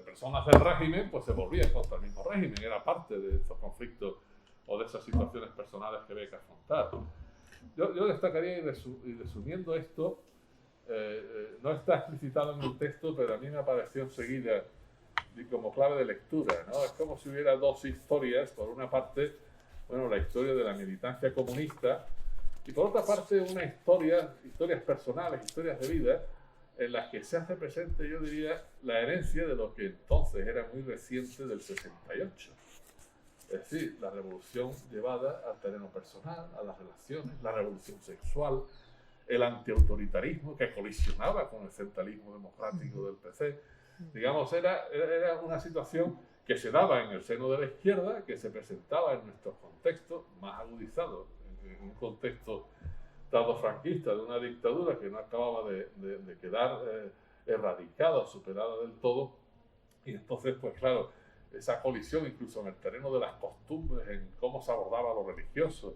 personas del régimen, pues se volvían contra el mismo régimen, era parte de esos conflictos o de esas situaciones personales que había que afrontar. Yo destacaría, y resumiendo esto, no está explicitado en el texto, pero a mí me apareció enseguida como clave de lectura, ¿no? Es como si hubiera dos historias, por una parte, bueno, la historia de la militancia comunista, y por otra parte una historias personales, historias de vida, en las que se hace presente, yo diría, la herencia de lo que entonces era muy reciente del 68. Es decir, la revolución llevada al terreno personal, a las relaciones, la revolución sexual, el antiautoritarismo que colisionaba con el centralismo democrático del PC. Digamos, era una situación que se daba en el seno de la izquierda, que se presentaba en nuestros contextos, más agudizados, en un contexto Estado franquista, de una dictadura que no acababa de quedar erradicada, superada del todo. Y entonces, pues claro, esa colisión incluso en el terreno de las costumbres, en cómo se abordaba lo religioso,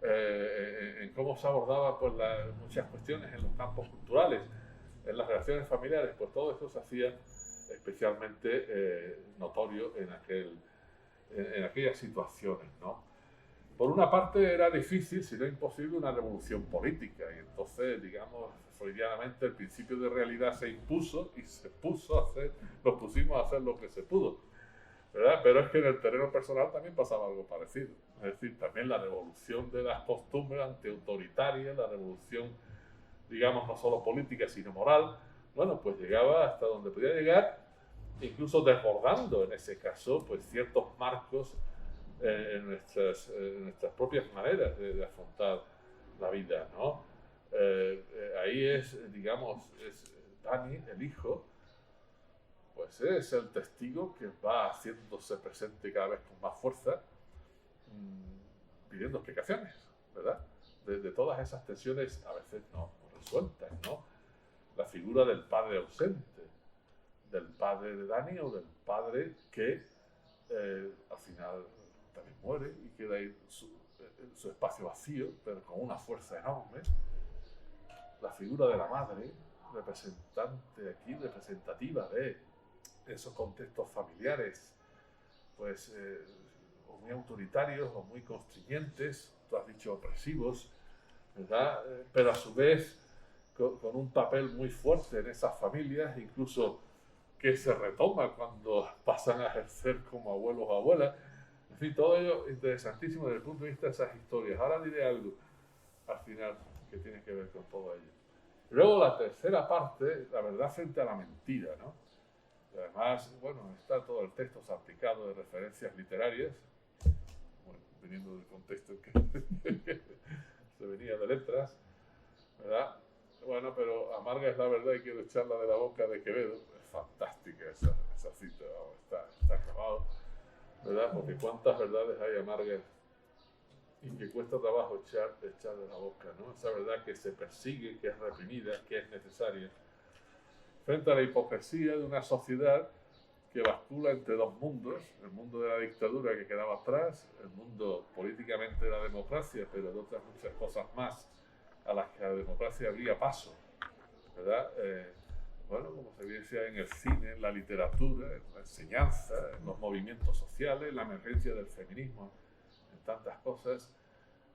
en cómo se abordaba pues, muchas cuestiones en los campos culturales, en las relaciones familiares, pues todo eso se hacía especialmente notorio en aquellas situaciones, ¿no? Por una parte era difícil, si no imposible, una revolución política, y entonces, digamos, freudianamente el principio de realidad se impuso y nos pusimos a hacer lo que se pudo, ¿verdad? Pero es que en el terreno personal también pasaba algo parecido, es decir, también la revolución de las costumbres antiautoritarias, la revolución, digamos, no solo política, sino moral, bueno, pues llegaba hasta donde podía llegar, incluso desbordando en ese caso, pues ciertos marcos en nuestras propias maneras de afrontar la vida, ¿no? Ahí digamos, Dani, el hijo, pues es el testigo que va haciéndose presente cada vez con más fuerza, pidiendo explicaciones, ¿verdad? De todas esas tensiones a veces no resueltas, ¿no? La figura del padre ausente, del padre de Dani o del padre que al final también muere y queda ahí su espacio vacío, pero con una fuerza enorme. La figura de la madre, representante aquí, representativa de esos contextos familiares, pues o muy autoritarios o muy constriñentes, tú has dicho opresivos, ¿verdad? Pero a su vez con un papel muy fuerte en esas familias, incluso que se retoma cuando pasan a ejercer como abuelos o abuelas. En fin, todo ello interesantísimo desde el punto de vista de esas historias. Ahora diré algo al final que tiene que ver con todo ello. Y luego la tercera parte, la verdad frente a la mentira, ¿no? Y además, bueno, está todo el texto salpicado de referencias literarias, bueno, viniendo del contexto en que se venía de letras, ¿verdad? Bueno, pero amarga es la verdad y quiero echarla de la boca de Quevedo. Es fantástica esa cita, está acabado, ¿verdad? Porque cuántas verdades hay amargas y que cuesta trabajo echar de la boca, ¿no? Esa verdad que se persigue, que es reprimida, que es necesaria, frente a la hipocresía de una sociedad que bascula entre dos mundos, el mundo de la dictadura que quedaba atrás, el mundo políticamente de la democracia, pero de otras muchas cosas más a las que la democracia abría paso, ¿verdad? Bueno, como se evidencia en el cine, en la literatura, en la enseñanza, en los movimientos sociales, en la emergencia del feminismo, en tantas cosas,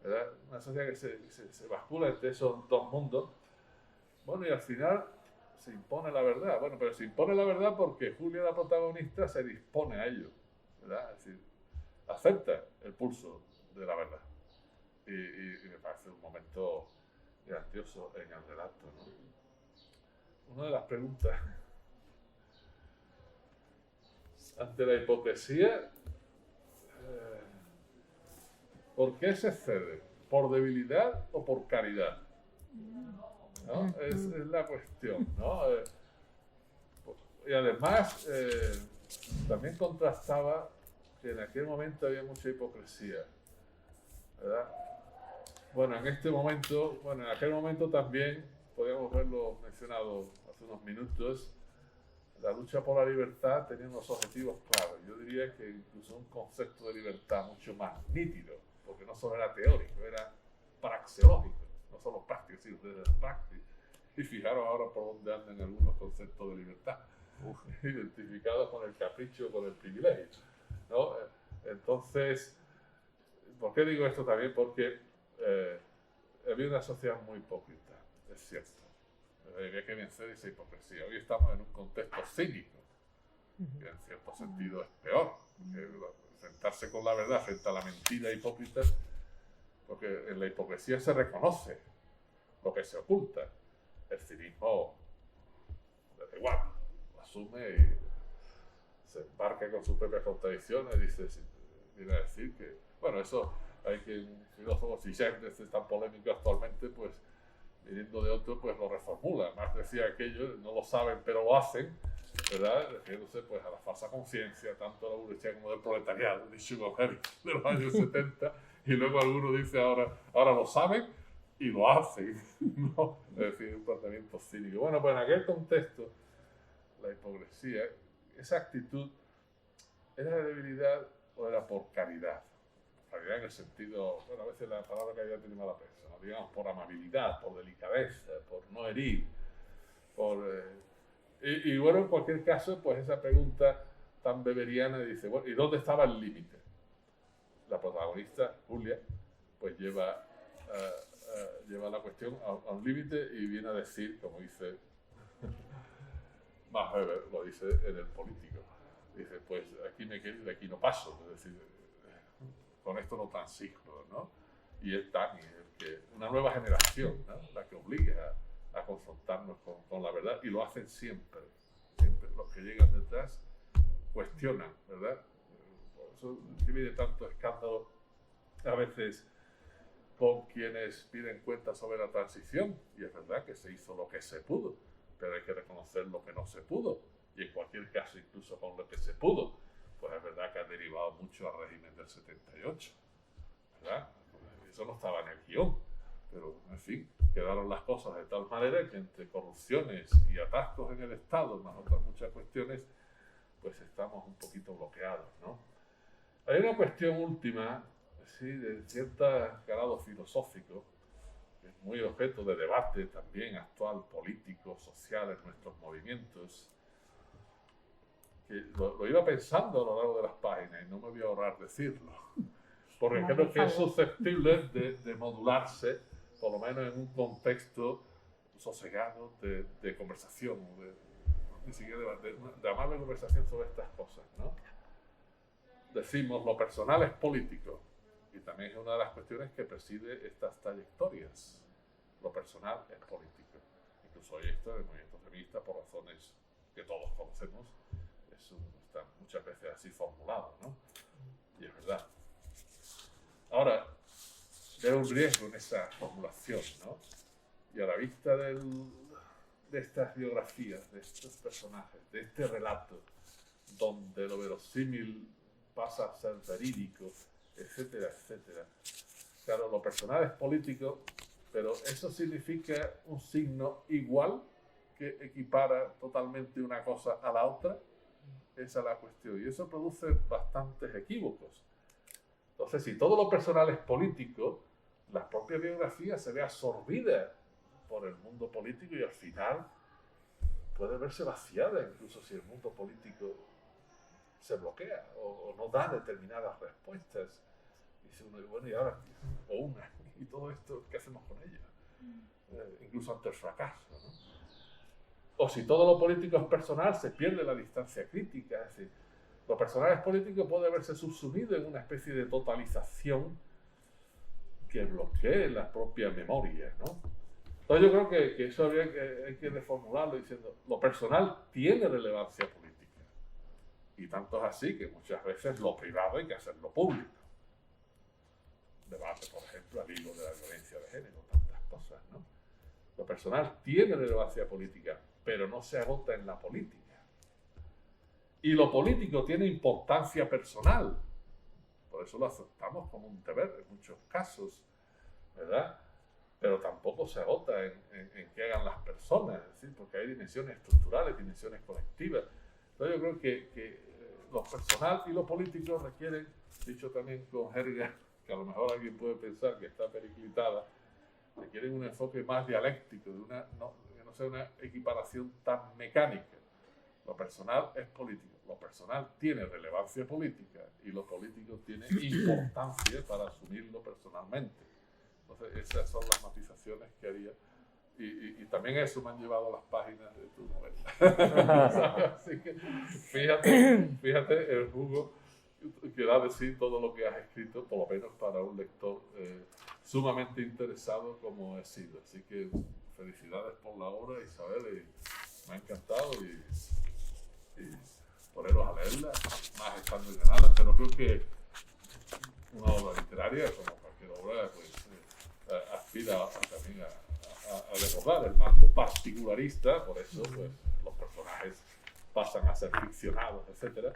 ¿verdad? Una sociedad que se bascula entre esos dos mundos. Bueno, y al final se impone la verdad. Bueno, pero se impone la verdad porque Julia, la protagonista, se dispone a ello, ¿verdad? Es decir, acepta el pulso de la verdad. Y me parece un momento grandioso en el relato, ¿no? Una de las preguntas ante la hipocresía, ¿por qué se cede? ¿Por debilidad o por caridad? ¿No? Es la cuestión, ¿no? Y además también contrastaba que en aquel momento había mucha hipocresía, ¿verdad? Bueno, en aquel momento también, podríamos verlo mencionado hace unos minutos, la lucha por la libertad tenía unos objetivos claros. Yo diría que incluso un concepto de libertad mucho más nítido, porque no solo era teórico, era praxeológico, no solo práctico, sino desde la práctica. Y fijaros ahora por dónde andan algunos conceptos de libertad, identificados con el capricho, con el privilegio, ¿no? Entonces, ¿por qué digo esto también? Porque había una sociedad muy hipócrita, es cierto. Había que vencer esa hipocresía. Hoy estamos en un contexto cínico, que en cierto sentido es peor, que enfrentarse con la verdad frente a la mentira hipócrita, porque en la hipocresía se reconoce lo que se oculta. El cinismo da igual, lo asume y se embarca con sus propias contradicciones, viene a decir que, bueno, eso hay que un filósofo, si ya es tan polémico actualmente, pues viniendo de otro, pues lo reformula. Más decía aquello, no lo saben, pero lo hacen, ¿verdad? Refiriéndose pues a la falsa conciencia, tanto de la burguesía como del proletariado, de Schumacher, de los años 70, y luego alguno dice ahora lo saben y lo hacen, ¿no? Es decir, un planteamiento cínico. Bueno, pues en aquel contexto, la hipocresía, esa actitud, ¿era de debilidad o era por caridad? Caridad en el sentido, bueno, a veces la palabra caridad tiene mala prensa, ¿no? Digamos, por amabilidad, por delicadeza, por no herir, y bueno, en cualquier caso, pues esa pregunta tan beberiana dice, bueno, ¿y dónde estaba el límite? La protagonista, Julia, pues lleva la cuestión a un límite y viene a decir, como dice Max Weber, lo dice en El Político, dice, pues aquí me quedo y de aquí no paso, es decir, con esto no transijo, ¿no? Y es Dani, una nueva generación, ¿no? La que obliga a confrontarnos con la verdad, y lo hacen siempre. Los que llegan detrás cuestionan, ¿verdad? Por eso viene tanto escándalo a veces con quienes piden cuentas sobre la transición, y es verdad que se hizo lo que se pudo, pero hay que reconocer lo que no se pudo, y en cualquier caso, incluso con lo que se pudo, pues es verdad que ha derivado mucho al régimen del 78, ¿verdad? Eso no estaba en el guión, pero en fin, quedaron las cosas de tal manera que entre corrupciones y atascos en el Estado, más otras muchas cuestiones, pues estamos un poquito bloqueados, ¿no? Hay una cuestión última, sí, de cierto grado filosófico, que es muy objeto de debate también actual, político, social en nuestros movimientos, que lo iba pensando a lo largo de las páginas y no me voy a ahorrar decirlo, porque No, creo por que es favor. susceptible de modularse, por lo menos en un contexto sosegado de conversación, ni siquiera de amable conversación sobre estas cosas, ¿no? Decimos, lo personal es político, y también es una de las cuestiones que preside estas trayectorias. Lo personal es político. Incluso hoy esto, el movimiento feminista, por razones que todos conocemos, está muchas veces así formulado, ¿no? Y es verdad. Ahora, veo un riesgo en esa formulación, ¿no? Y a la vista de estas biografías, de estos personajes, de este relato, donde lo verosímil pasa a ser verídico, etcétera, etcétera. Claro, lo personal es político, pero eso significa un signo igual que equipara totalmente una cosa a la otra. Esa es la cuestión. Y eso produce bastantes equívocos. Entonces, si todo lo personal es político, la propia biografía se ve absorbida por el mundo político y al final puede verse vaciada, incluso si el mundo político se bloquea o no da determinadas respuestas. Y dice uno, bueno, y ahora, o una, y todo esto, ¿qué hacemos con ello? Incluso ante el fracaso, ¿no? O si todo lo político es personal, se pierde la distancia crítica. Es decir, lo personal es político puede verse subsumido en una especie de totalización que bloquee la propia memoria, ¿no? Entonces yo creo que eso hay que reformularlo diciendo, lo personal tiene relevancia política. Y tanto es así que muchas veces lo privado hay que hacerlo público. Debate, por ejemplo, al hilo de la violencia de género, tantas cosas, ¿no? Lo personal tiene relevancia política, pero no se agota en la política. Y lo político tiene importancia personal. Por eso lo aceptamos como un deber en muchos casos, ¿verdad? Pero tampoco se agota en qué hagan las personas, es decir, porque hay dimensiones estructurales, dimensiones colectivas. Entonces yo creo que lo personal y lo político requieren, dicho también con jerga, que a lo mejor alguien puede pensar que está periclitada, requieren un enfoque más dialéctico, que no sea una equiparación tan mecánica. Lo personal es político, lo personal tiene relevancia política y lo político tiene importancia para asumirlo personalmente. Entonces esas son las matizaciones que haría y también eso me han llevado a las páginas de tu novela. Así que fíjate el jugo que da de sí todo lo que has escrito, por lo menos para un lector sumamente interesado como he sido. Así que felicidades por la obra, Isabel, y me ha encantado y poneros a leerla, más estando en Granada, pero creo que una obra literaria, como cualquier obra, pues aspira también a recordar el marco particularista, por eso pues, los personajes pasan a ser ficcionados, etcétera,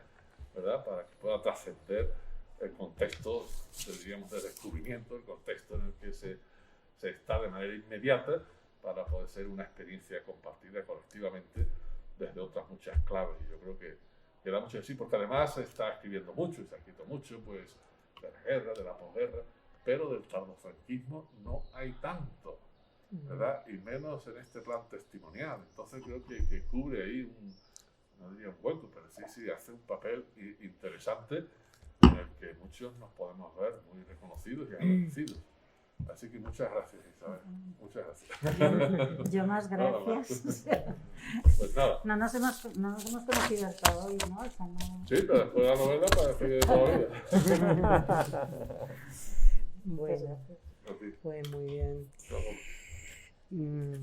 ¿verdad? Para que pueda trascender el contexto, diríamos, de descubrimiento, el contexto en el que se está de manera inmediata, para poder ser una experiencia compartida colectivamente desde otras muchas claves. Y yo creo que da mucho de sí, porque además se está escribiendo mucho y se ha escrito mucho, pues, de la guerra, de la posguerra, pero del tardofranquismo no hay tanto, ¿verdad? Y menos en este plan testimonial. Entonces creo que cubre ahí no diría un hueco, pero sí hace un papel interesante en el que muchos nos podemos ver muy reconocidos y agradecidos. Así que muchas gracias, Isabel. Muchas gracias. Yo más gracias. Pues nada. No nos hemos conocido hasta hoy, ¿no? O sea, no... Sí, pero después de la novela parece que todavía. Bueno, pues muy bien.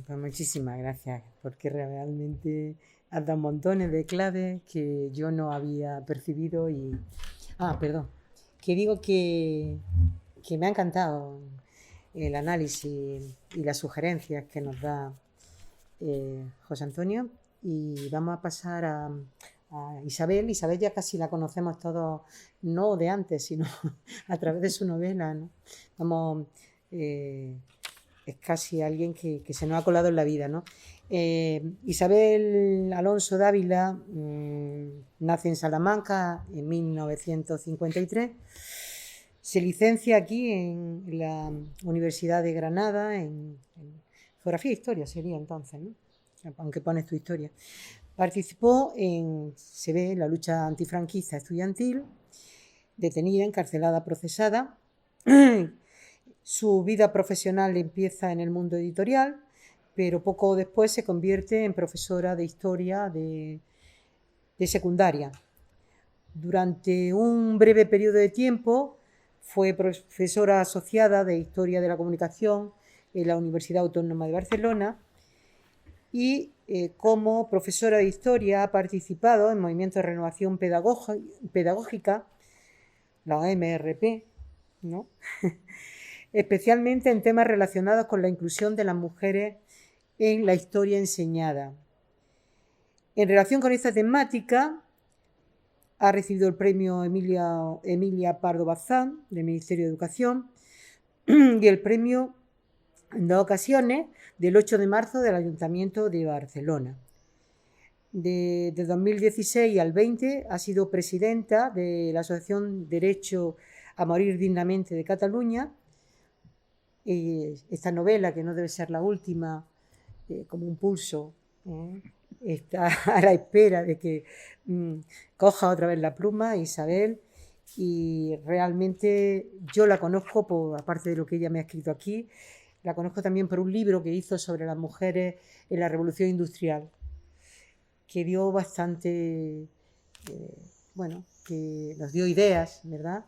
Pues muchísimas gracias, porque realmente has dado montones de claves que yo no había percibido y... perdón, que digo que me ha encantado el análisis y las sugerencias que nos da José Antonio, y vamos a pasar a Isabel. Isabel ya casi la conocemos todos, no de antes, sino a través de su novela, ¿no? Vamos, es casi alguien que se nos ha colado en la vida, ¿no? Isabel Alonso Dávila nace en Salamanca en 1953. Se licencia aquí en la Universidad de Granada en Geografía e Historia sería entonces, ¿no? Aunque pones tu historia. Participó en la lucha antifranquista estudiantil, detenida, encarcelada, procesada. Su vida profesional empieza en el mundo editorial, pero poco después se convierte en profesora de historia de secundaria. Durante un breve periodo de tiempo fue profesora asociada de Historia de la Comunicación en la Universidad Autónoma de Barcelona y como profesora de Historia ha participado en movimientos de renovación pedagógica, la MRP, ¿no? Especialmente en temas relacionados con la inclusión de las mujeres en la historia enseñada. En relación con esta temática, ha recibido el premio Emilia Pardo Bazán del Ministerio de Educación y el premio en 2 ocasiones del 8 de marzo del Ayuntamiento de Barcelona. De 2016 al 20 ha sido presidenta de la Asociación Derecho a Morir Dignamente de Cataluña. Esta novela, que no debe ser la última, como un pulso, está a la espera de que coja otra vez la pluma, Isabel, y realmente yo la conozco, aparte de lo que ella me ha escrito aquí, la conozco también por un libro que hizo sobre las mujeres en la Revolución Industrial, que dio bastante, que nos dio ideas, ¿verdad?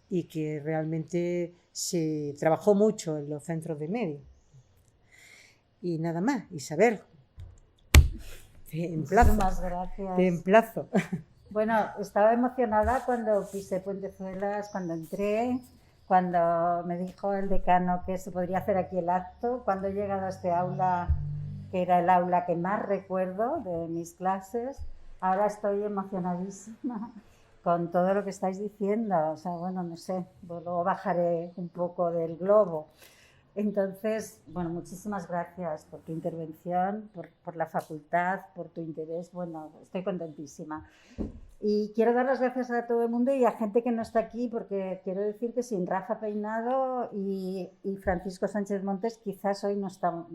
Y que realmente se trabajó mucho en los centros de medios. Y nada más, Isabel, te emplazo. Muchísimas gracias. Te emplazo. Bueno, estaba emocionada cuando pisé Puentezuelas, cuando entré, cuando me dijo el decano que se podría hacer aquí el acto, cuando he llegado a este aula, que era el aula que más recuerdo de mis clases. Ahora estoy emocionadísima con todo lo que estáis diciendo. O sea, bueno, no sé, luego bajaré un poco del globo. Entonces, bueno, muchísimas gracias por tu intervención, por la facultad, por tu interés. Bueno, estoy contentísima. Y quiero dar las gracias a todo el mundo y a gente que no está aquí, porque quiero decir que sin Rafa Peinado y Francisco Sánchez Montes quizás hoy no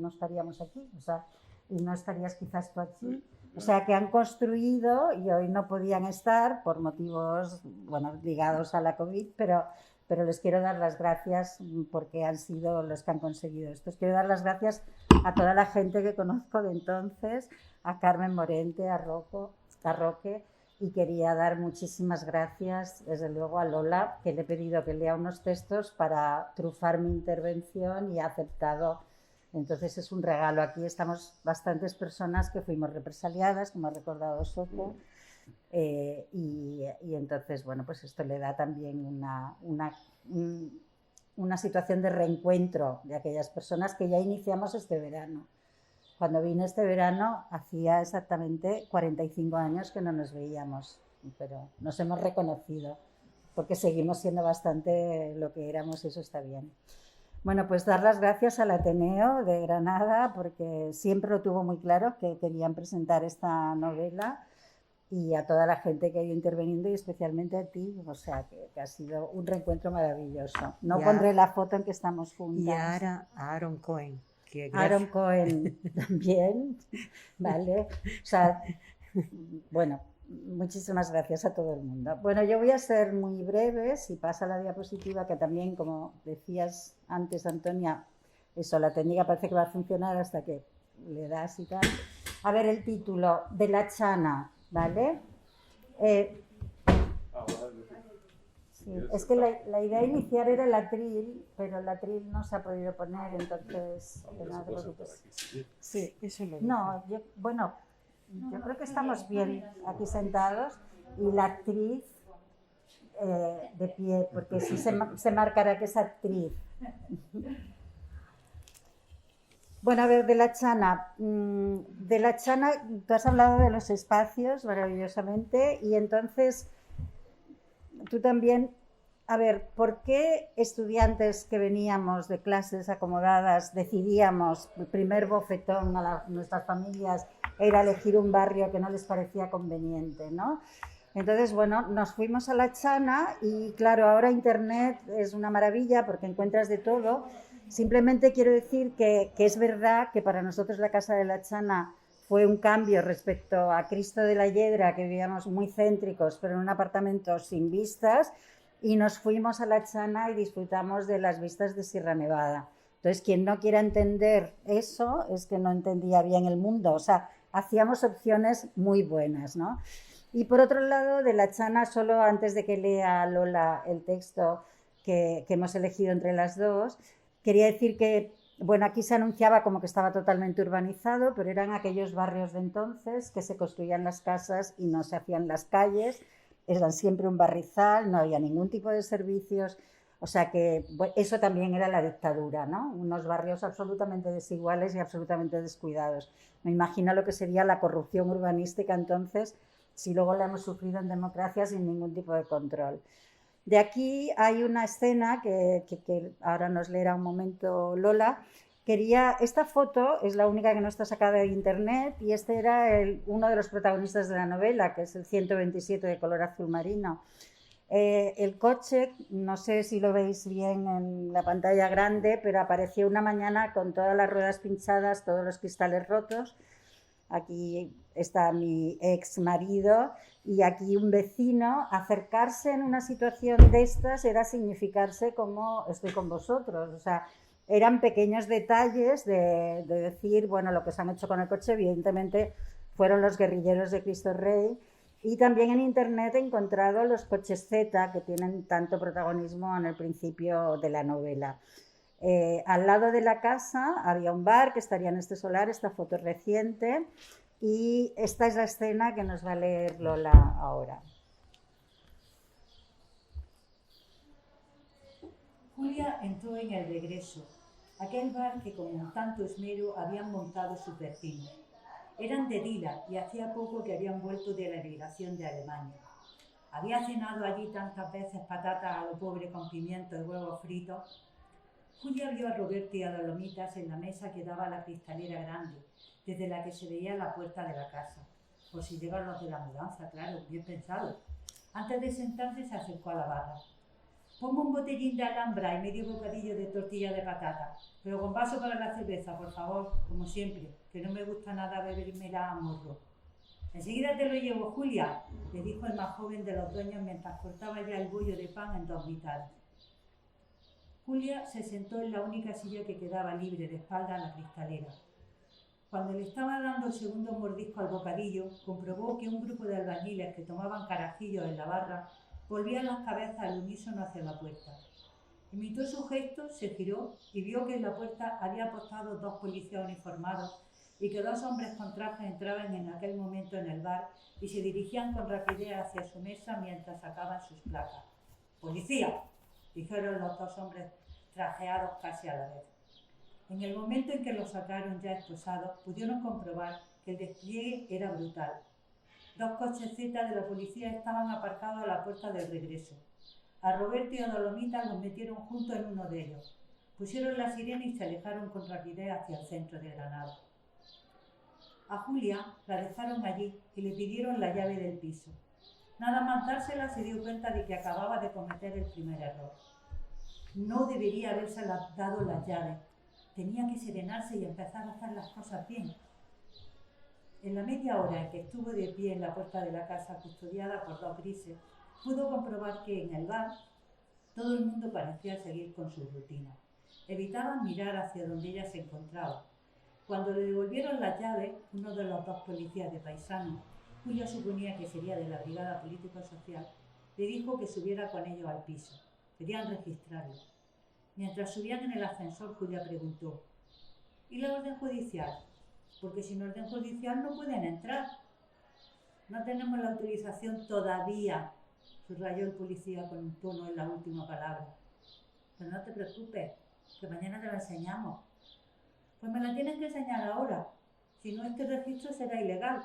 estaríamos aquí, o sea, y no estarías quizás tú aquí. O sea, que han construido y hoy no podían estar por motivos, bueno, ligados a la COVID, pero les quiero dar las gracias porque han sido los que han conseguido esto. Les quiero dar las gracias a toda la gente que conozco de entonces, a Carmen Morente, a Roque, y quería dar muchísimas gracias, desde luego, a Lola, que le he pedido que lea unos textos para trufar mi intervención y ha aceptado. Entonces es un regalo. Aquí estamos bastantes personas que fuimos represaliadas, como ha recordado Sopo, y entonces, bueno, pues esto le da también una situación de reencuentro de aquellas personas que ya iniciamos este verano. Cuando vine este verano hacía exactamente 45 años que no nos veíamos, pero nos hemos reconocido porque seguimos siendo bastante lo que éramos, eso está bien. Bueno, pues dar las gracias al Ateneo de Granada porque siempre lo tuvo muy claro que querían presentar esta novela, y a toda la gente que ha ido interveniendo y especialmente a ti, o sea, que ha sido un reencuentro maravilloso. No pondré la foto en que estamos juntas. Y ahora a Aaron Cohen. Aaron Cohen también, ¿vale? O sea, bueno, muchísimas gracias a todo el mundo. Bueno, yo voy a ser muy breve, si pasa la diapositiva, que también, como decías antes, Antonia, eso, la técnica parece que va a funcionar hasta que le das y tal. A ver, el título, de la Chana, ¿vale? Sí, es que la idea inicial era el atril, pero el atril no se ha podido poner, entonces... Sí, eso lo no, yo creo que estamos bien aquí sentados y la actriz de pie, porque sí se marcará que es actriz. Bueno, a ver, de la Chana, tú has hablado de los espacios maravillosamente y entonces tú también a ver, ¿por qué estudiantes que veníamos de clases acomodadas decidíamos, el primer bofetón a nuestras familias era elegir un barrio que no les parecía conveniente, ¿no? Entonces, bueno, nos fuimos a La Chana y claro, ahora Internet es una maravilla porque encuentras de todo. Simplemente quiero decir que es verdad que para nosotros la Casa de La Chana fue un cambio respecto a Cristo de la Hiedra, que vivíamos muy céntricos, pero en un apartamento sin vistas, y nos fuimos a La Chana y disfrutamos de las vistas de Sierra Nevada. Entonces, quien no quiera entender eso es que no entendía bien el mundo. O sea, hacíamos opciones muy buenas, ¿no? Y por otro lado, de La Chana, solo antes de que lea Lola el texto que hemos elegido entre las dos, quería decir que, bueno, aquí se anunciaba como que estaba totalmente urbanizado, pero eran aquellos barrios de entonces que se construían las casas y no se hacían las calles, eran siempre un barrizal, no había ningún tipo de servicios, o sea que bueno, eso también era la dictadura, ¿no? Unos barrios absolutamente desiguales y absolutamente descuidados. Me imagino lo que sería la corrupción urbanística entonces, si luego la hemos sufrido en democracia sin ningún tipo de control. De aquí hay una escena que ahora nos leerá un momento Lola. Esta foto es la única que no está sacada de internet y este era uno de los protagonistas de la novela, que es el 127 de color azul marino. El coche, no sé si lo veis bien en la pantalla grande, pero apareció una mañana con todas las ruedas pinchadas, todos los cristales rotos. Aquí está mi ex marido y aquí un vecino. Acercarse en una situación de estas era significarse como estoy con vosotros. O sea, eran pequeños detalles de decir, bueno, lo que se han hecho con el coche, evidentemente fueron los guerrilleros de Cristo Rey. Y también en internet he encontrado los coches Z que tienen tanto protagonismo en el principio de la novela. Al lado de la casa había un bar que estaría en este solar, esta foto reciente, y esta es la escena que nos va a leer Lola ahora. Julia entró en El Regreso, aquel bar que con tanto esmero habían montado sus vecinos. Eran de Dila y hacía poco que habían vuelto de la emigración de Alemania. Había cenado allí tantas veces patatas a lo pobre con pimiento y huevos fritos. Julia vio a Roberto y a Dolomitas en la mesa que daba a la cristalera grande, desde la que se veía la puerta de la casa. Por si llegan los de la mudanza, claro, bien pensado. Antes de sentarse se acercó a la barra. Pongo un botellín de alhambra y medio bocadillo de tortilla de patata, pero con vaso para la cerveza, por favor, como siempre, que no me gusta nada bebérmela a morro. Enseguida te lo llevo, Julia, le dijo el más joven de los dueños mientras cortaba ya el bollo de pan en dos mitades. Julia se sentó en la única silla que quedaba libre de espalda a la cristalera. Cuando le estaba dando el segundo mordisco al bocadillo, comprobó que un grupo de albañiles que tomaban carajillos en la barra volvían las cabezas al unísono hacia la puerta. Imitó su gesto, se giró y vio que en la puerta había apostado dos policías uniformados y que dos hombres con traje entraban en aquel momento en el bar y se dirigían con rapidez hacia su mesa mientras sacaban sus placas. ¡Policía!, dijeron los dos hombres trajeados casi a la vez. En el momento en que los sacaron ya esposados, pudieron comprobar que el despliegue era brutal. Dos coches Z de la policía estaban aparcados a la puerta del regreso. A Roberto y a Dolomitas los metieron juntos en uno de ellos. Pusieron la sirena y se alejaron con rapidez hacia el centro de Granada. A Julia la dejaron allí y le pidieron la llave del piso. Nada más dársela se dio cuenta de que acababa de cometer el primer error. No debería haberse dado las llaves. Tenía que serenarse y empezar a hacer las cosas bien. En la media hora en que estuvo de pie en la puerta de la casa custodiada por dos grises, pudo comprobar que en el bar todo el mundo parecía seguir con su rutina. Evitaban mirar hacia donde ella se encontraba. Cuando le devolvieron las llaves, uno de los dos policías de paisano, Julia suponía que sería de la Brigada Político-Social, le dijo que subiera con ellos al piso. Querían registrarlo. Mientras subían en el ascensor, Julia preguntó: ¿y la orden judicial? Porque sin orden judicial no pueden entrar. No tenemos la autorización todavía, subrayó el policía con un tono en la última palabra. Pero no te preocupes, que mañana te la enseñamos. Pues me la tienes que enseñar ahora, si no este registro será ilegal.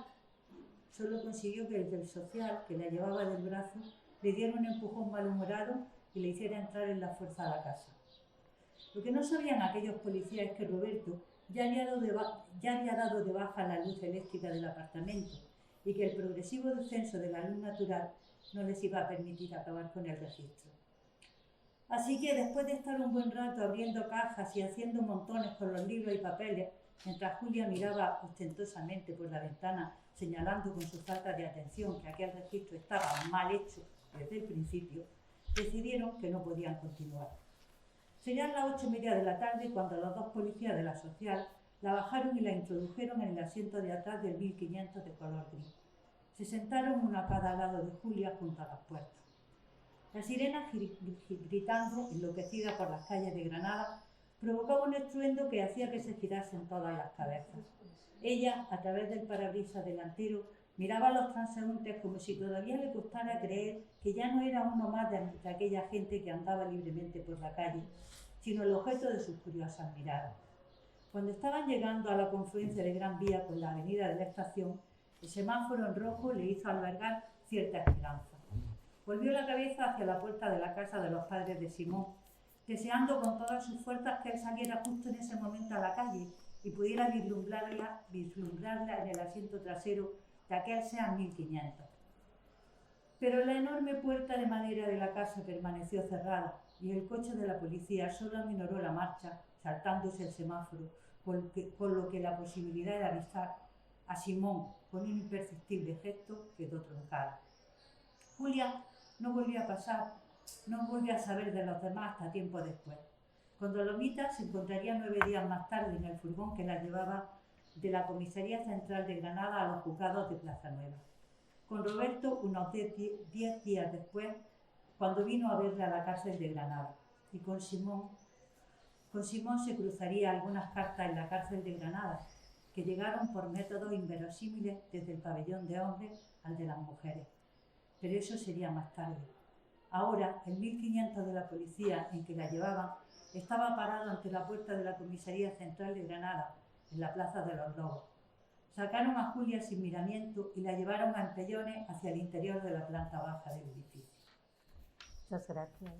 Solo consiguió que el del social, que la llevaba del brazo, le diera un empujón malhumorado y le hiciera entrar en la fuerza a la casa. Lo que no sabían aquellos policías es que Roberto ya había dado de baja la luz eléctrica del apartamento y que el progresivo descenso de la luz natural no les iba a permitir acabar con el registro. Así que después de estar un buen rato abriendo cajas y haciendo montones con los libros y papeles, mientras Julia miraba ostentosamente por la ventana, señalando con su falta de atención que aquel registro estaba mal hecho desde el principio, decidieron que no podían continuar. Serían las 8:30 de la tarde cuando los dos policías de la social la bajaron y la introdujeron en el asiento de atrás del 1500 de color gris. Se sentaron uno a cada lado de Julia junto a las puertas. La sirena, gritando, enloquecida por las calles de Granada, provocaba un estruendo que hacía que se girasen todas las cabezas. Ella, a través del parabrisas delantero, miraba a los transeúntes como si todavía le costara creer que ya no era uno más de aquella gente que andaba libremente por la calle, sino el objeto de sus curiosas miradas. Cuando estaban llegando a la confluencia de Gran Vía con la avenida de la Estación, el semáforo en rojo le hizo albergar cierta esperanza. Volvió la cabeza hacia la puerta de la casa de los padres de Simón, deseando con todas sus fuerzas que él saliera justo en ese momento a la calle y pudiera vislumbrarla en el asiento trasero de aquel Seat 1500. Pero la enorme puerta de madera de la casa permaneció cerrada y el coche de la policía solo aminoró la marcha, saltándose el semáforo, con lo que la posibilidad de avisar a Simón con un imperceptible gesto quedó truncada. Julia no volvió a saber de los demás hasta tiempo después, cuando Lomita se encontraría 9 días más tarde en el furgón que la llevaba de la Comisaría Central de Granada a los juzgados de Plaza Nueva. Con Roberto unos 10 días después, cuando vino a verle a la cárcel de Granada. Y con Simón se cruzaría algunas cartas en la cárcel de Granada, que llegaron por métodos inverosímiles desde el pabellón de hombres al de las mujeres. Pero eso sería más tarde. Ahora, el 1500 de la policía en que la llevaban estaba parado ante la puerta de la Comisaría Central de Granada, en la Plaza de los Lobos. Sacaron a Julia sin miramiento y la llevaron a empellones hacia el interior de la planta baja del edificio. Muchas gracias.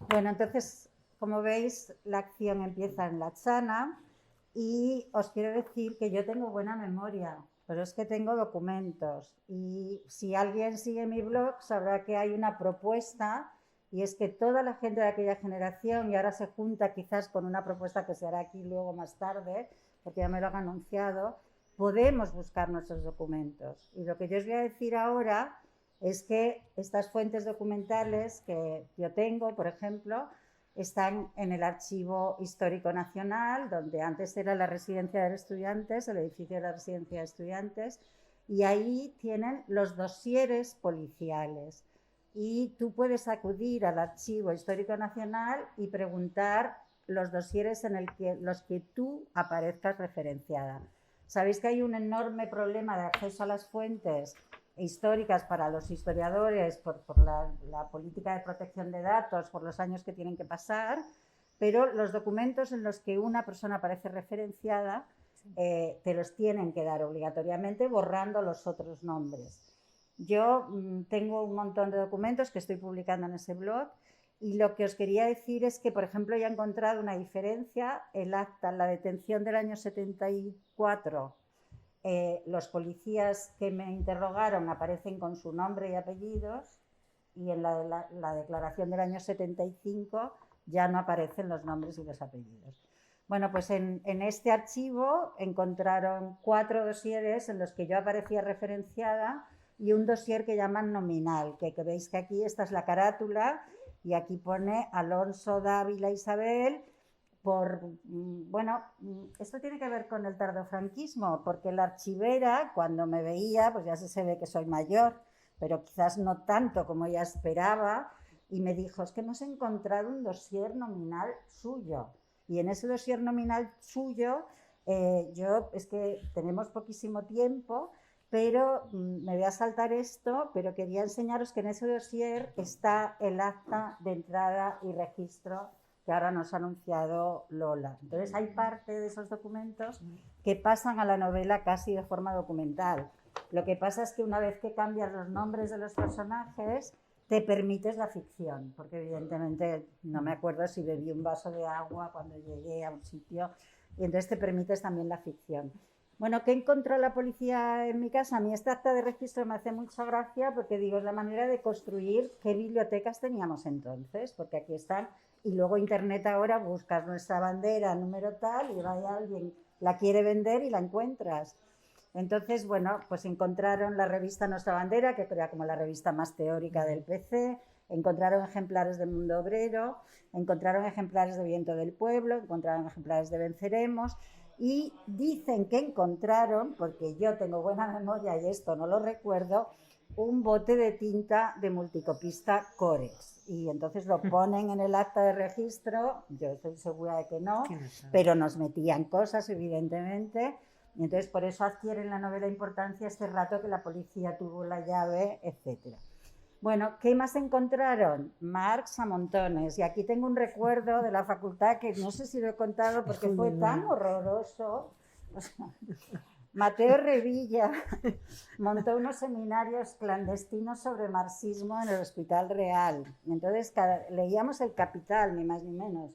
Bueno, entonces, como veis, la acción empieza en la Chana y os quiero decir que yo tengo buena memoria, pero es que tengo documentos y si alguien sigue mi blog sabrá que hay una propuesta y es que toda la gente de aquella generación, y ahora se junta quizás con una propuesta que se hará aquí luego más tarde, porque ya me lo han anunciado, podemos buscar nuestros documentos. Y lo que yo os voy a decir ahora es que estas fuentes documentales que yo tengo, por ejemplo, están en el Archivo Histórico Nacional, donde antes era la Residencia de Estudiantes, el edificio de la Residencia de Estudiantes, y ahí tienen los dosieres policiales. Y tú puedes acudir al Archivo Histórico Nacional y preguntar los dosieres en los que tú aparezcas referenciada. Sabéis que hay un enorme problema de acceso a las fuentes históricas para los historiadores por la política de protección de datos, por los años que tienen que pasar, pero los documentos en los que una persona aparece referenciada te los tienen que dar obligatoriamente borrando los otros nombres. Yo tengo un montón de documentos que estoy publicando en ese blog y lo que os quería decir es que, por ejemplo, ya he encontrado una diferencia, el acta, la detención del año 74, los policías que me interrogaron aparecen con su nombre y apellidos y en la declaración del año 75 ya no aparecen los nombres y los apellidos. Bueno, pues en este archivo encontraron 4 dosieres en los que yo aparecía referenciada y un dosier que llaman nominal, que veis que aquí esta es la carátula y aquí pone Alonso Dávila Isabel bueno, esto tiene que ver con el tardofranquismo, porque la archivera cuando me veía, pues ya se ve que soy mayor, pero quizás no tanto como ella esperaba, y me dijo, es que hemos encontrado un dosier nominal suyo, y en ese dosier nominal suyo, es que tenemos poquísimo tiempo, pero me voy a saltar esto, pero quería enseñaros que en ese dossier está el acta de entrada y registro que ahora nos ha anunciado Lola. Entonces hay parte de esos documentos que pasan a la novela casi de forma documental. Lo que pasa es que una vez que cambian los nombres de los personajes, te permites la ficción, porque evidentemente no me acuerdo si bebí un vaso de agua cuando llegué a un sitio, y entonces te permites también la ficción. Bueno, ¿qué encontró la policía en mi casa? A mí esta acta de registro me hace mucha gracia porque digo, es la manera de construir qué bibliotecas teníamos entonces, porque aquí están, y luego internet ahora buscas nuestra bandera, número tal, y vaya alguien, la quiere vender y la encuentras. Entonces, bueno, pues encontraron la revista Nuestra Bandera, que era como la revista más teórica del PC, encontraron ejemplares de Mundo Obrero, encontraron ejemplares de Viento del Pueblo, encontraron ejemplares de Venceremos, y dicen que encontraron, porque yo tengo buena memoria y esto no lo recuerdo, un bote de tinta de multicopista Corex. Y entonces lo ponen en el acta de registro, yo estoy segura de que no, pero nos metían cosas, evidentemente. Y entonces por eso adquiere en la novela importancia este rato que la policía tuvo la llave, etc. Bueno, ¿qué más encontraron? Marx a montones. Y aquí tengo un recuerdo de la facultad que no sé si lo he contado porque fue tan horroroso. O sea, Mateo Revilla montó unos seminarios clandestinos sobre marxismo en el Hospital Real. Entonces leíamos El Capital, ni más ni menos.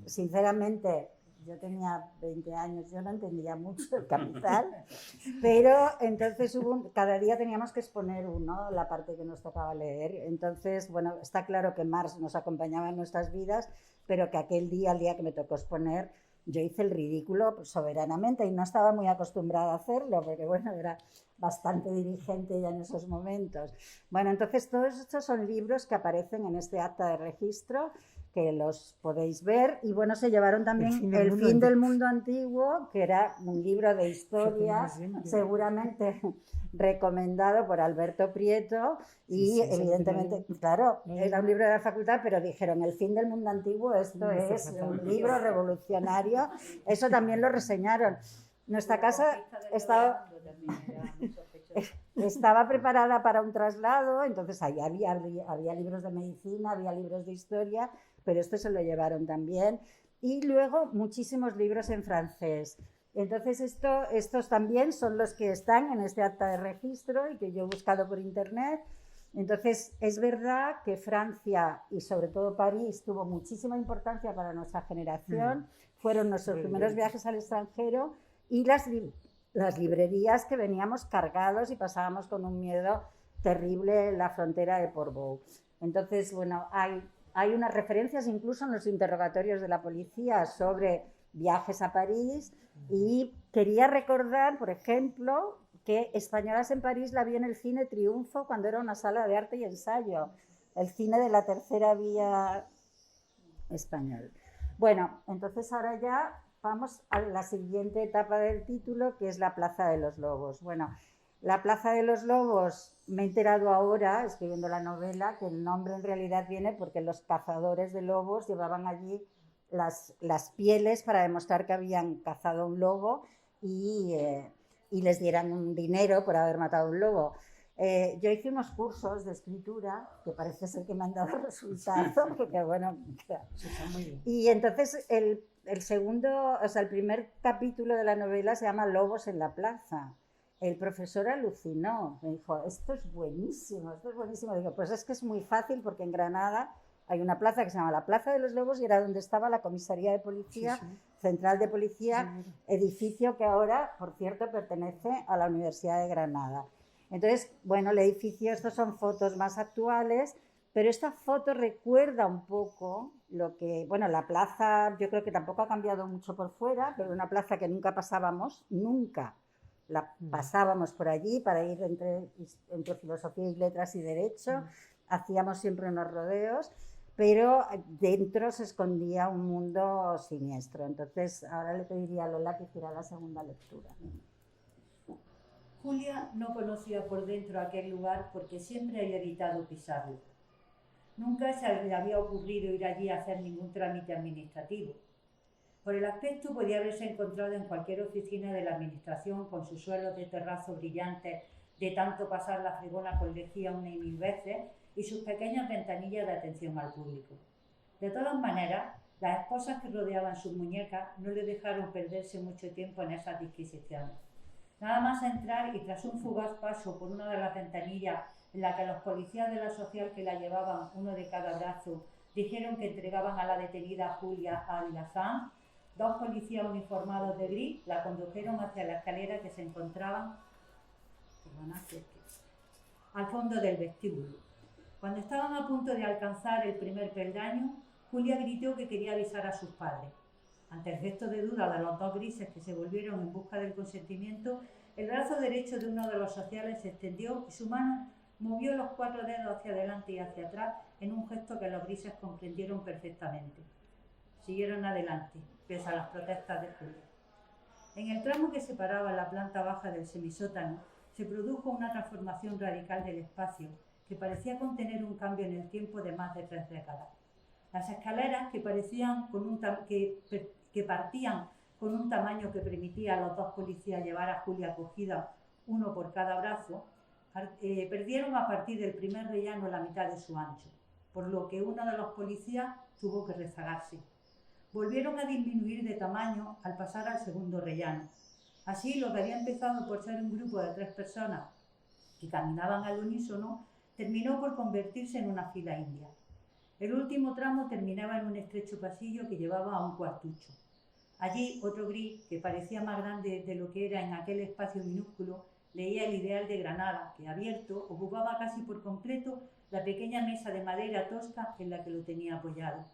Sinceramente, yo tenía 20 años, yo no entendía mucho El Capital, pero entonces cada día teníamos que exponer uno, la parte que nos tocaba leer. Entonces, bueno, está claro que Marx nos acompañaba en nuestras vidas, pero que aquel día, el día que me tocó exponer, yo hice el ridículo soberanamente y no estaba muy acostumbrada a hacerlo, porque bueno, era bastante dirigente ya en esos momentos. Bueno, entonces todos estos son libros que aparecen en este acta de registro, que los podéis ver, y bueno, se llevaron también El fin del mundo antiguo, que era un libro de historia, seguramente recomendado por Alberto Prieto, y sí, evidentemente, claro, era un libro de la facultad, pero dijeron, El fin del mundo antiguo, esto es un libro revolucionario, eso también lo reseñaron. Nuestra casa estaba preparada para un traslado, entonces ahí había libros de medicina, había libros de historia, pero esto se lo llevaron también. Y luego muchísimos libros en francés. Entonces estos también son los que están en este acta de registro y que yo he buscado por internet. Entonces es verdad que Francia y sobre todo París tuvo muchísima importancia para nuestra generación. Fueron nuestros primeros viajes al extranjero y las librerías que veníamos cargados y pasábamos con un miedo terrible en la frontera de Portbou. Entonces, bueno, hay unas referencias incluso en los interrogatorios de la policía sobre viajes a París, y quería recordar, por ejemplo, que Españolas en París la vi en el Cine Triunfo cuando era una sala de arte y ensayo, el cine de la tercera vía español. Bueno, entonces ahora ya vamos a la siguiente etapa del título, que es la Plaza de los Lobos. Bueno, la Plaza de los Lobos, me he enterado ahora, escribiendo la novela, que el nombre en realidad viene porque los cazadores de lobos llevaban allí las pieles para demostrar que habían cazado un lobo y les dieran un dinero por haber matado un lobo. Yo hice unos cursos de escritura que parece ser que me han dado resultado, porque bueno, y entonces el primer capítulo de la novela se llama Lobos en la Plaza. El profesor alucinó, me dijo, esto es buenísimo, esto es buenísimo. Digo, pues es que es muy fácil porque en Granada hay una plaza que se llama la Plaza de los Lobos y era donde estaba la comisaría de policía, central de policía, edificio que ahora, por cierto, pertenece a la Universidad de Granada. Entonces, bueno, el edificio, estos son fotos más actuales, pero esta foto recuerda un poco lo que, bueno, la plaza yo creo que tampoco ha cambiado mucho por fuera, pero una plaza que nunca pasábamos, nunca la pasábamos por allí para ir entre filosofía y letras y derecho, hacíamos siempre unos rodeos, pero dentro se escondía un mundo siniestro. Entonces, ahora le pediría a Lola que hiciera la segunda lectura. Julia no conocía por dentro aquel lugar porque siempre había evitado pisarlo. Nunca se le había ocurrido ir allí a hacer ningún trámite administrativo. Por el aspecto podía haberse encontrado en cualquier oficina de la administración con sus suelos de terrazo brillantes de tanto pasar la fregona con lejía una y mil veces y sus pequeñas ventanillas de atención al público. De todas maneras, las esposas que rodeaban sus muñecas no le dejaron perderse mucho tiempo en esas disquisiciones. Nada más entrar y tras un fugaz paso por una de las ventanillas en la que los policías de la social que la llevaban, uno de cada brazo, dijeron que entregaban a la detenida Julia Ávila Sanz, 2 policías uniformados de gris la condujeron hacia la escalera que se encontraban al fondo del vestíbulo. Cuando estaban a punto de alcanzar el primer peldaño, Julia gritó que quería avisar a sus padres. Ante el gesto de duda de los 2 grises que se volvieron en busca del consentimiento, el brazo derecho de uno de los sociales se extendió y su mano movió los 4 dedos hacia adelante y hacia atrás en un gesto que los grises comprendieron perfectamente. Siguieron adelante, pese a las protestas de Julia. En el tramo que separaba la planta baja del semisótano, se produjo una transformación radical del espacio que parecía contener un cambio en el tiempo de más de 3 décadas. Las escaleras, que partían con un tamaño que permitía a los 2 policías llevar a Julia cogida, uno por cada brazo, perdieron a partir del primer rellano la mitad de su ancho, por lo que uno de los policías tuvo que rezagarse. Volvieron a disminuir de tamaño al pasar al segundo rellano. Así, lo que había empezado por ser un grupo de 3 personas que caminaban al unísono, terminó por convertirse en una fila india. El último tramo terminaba en un estrecho pasillo que llevaba a un cuartucho. Allí, otro gris, que parecía más grande de lo que era en aquel espacio minúsculo, leía el ideal de Granada, que, abierto, ocupaba casi por completo la pequeña mesa de madera tosca en la que lo tenía apoyado.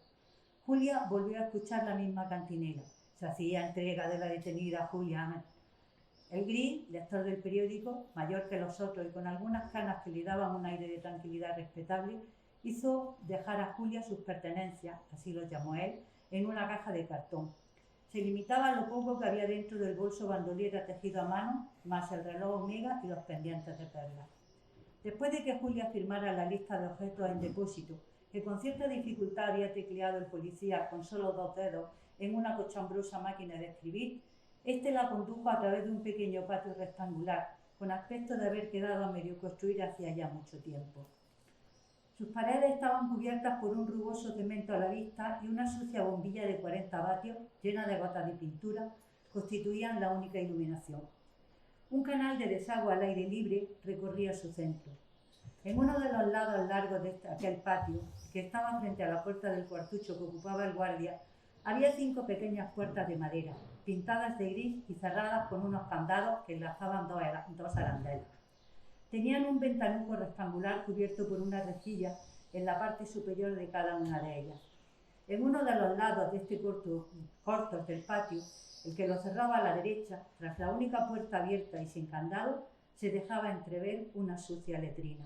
Julia volvió a escuchar la misma cantinela. Se hacía entrega de la detenida Julia Amén. El gris, lector del periódico, mayor que los otros y con algunas canas que le daban un aire de tranquilidad respetable, hizo dejar a Julia sus pertenencias, así los llamó él, en una caja de cartón. Se limitaba a lo poco que había dentro del bolso bandoliera tejido a mano, más el reloj Omega y los pendientes de perlas. Después de que Julia firmara la lista de objetos en depósito, que con cierta dificultad había tecleado el policía con solo 2 dedos en una cochambrosa máquina de escribir, este la condujo a través de un pequeño patio rectangular, con aspecto de haber quedado a medio construir hacía ya mucho tiempo. Sus paredes estaban cubiertas por un rugoso cemento a la vista y una sucia bombilla de 40 vatios, llena de gotas de pintura, constituían la única iluminación. Un canal de desagüe al aire libre recorría su centro. En uno de los lados largos de aquel patio, que estaba frente a la puerta del cuartucho que ocupaba el guardia, había 5 pequeñas puertas de madera, pintadas de gris y cerradas con unos candados que enlazaban 2 arandelas. Tenían un ventanuco rectangular cubierto por una rejilla en la parte superior de cada una de ellas. En uno de los lados de este corto del patio, el que lo cerraba a la derecha, tras la única puerta abierta y sin candado, se dejaba entrever una sucia letrina.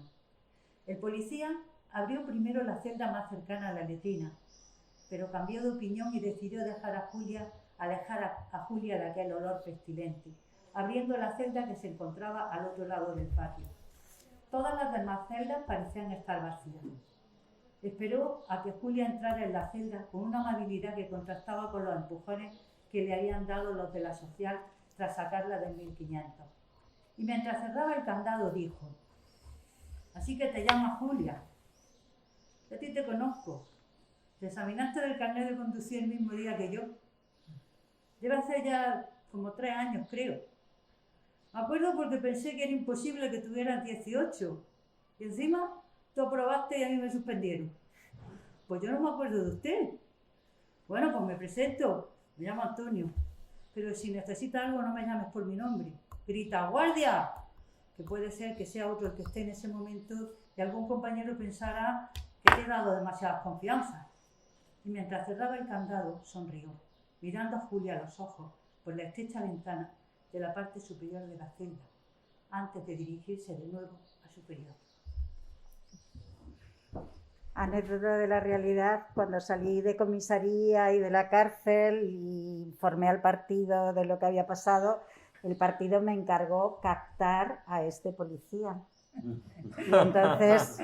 El policía abrió primero la celda más cercana a la letrina, pero cambió de opinión y decidió alejar a Julia de aquel olor pestilente, abriendo la celda que se encontraba al otro lado del patio. Todas las demás celdas parecían estar vacías. Esperó a que Julia entrara en la celda con una amabilidad que contrastaba con los empujones que le habían dado los de la social tras sacarla del 1500. Y mientras cerraba el candado dijo: «Así que te llamas Julia. Yo a ti te conozco. Te examinaste del carnet de conducir el mismo día que yo. Debe hacer ya como 3 años, creo. Me acuerdo porque pensé que era imposible que tuvieras 18. Y encima tú aprobaste y a mí me suspendieron. Pues yo no me acuerdo de usted. Bueno, pues me presento. Me llamo Antonio. Pero si necesitas algo no me llames por mi nombre. Grita: ¡guardia!», que puede ser que sea otro el que esté en ese momento y algún compañero pensará que te he dado demasiadas confianzas. Y mientras cerraba el candado, sonrió, mirando a Julia a los ojos por la estrecha ventana de la parte superior de la celda, antes de dirigirse de nuevo a su periodo. Anécdota de la realidad: cuando salí de comisaría y de la cárcel y informé al partido de lo que había pasado, el partido me encargó captar a este policía. Y entonces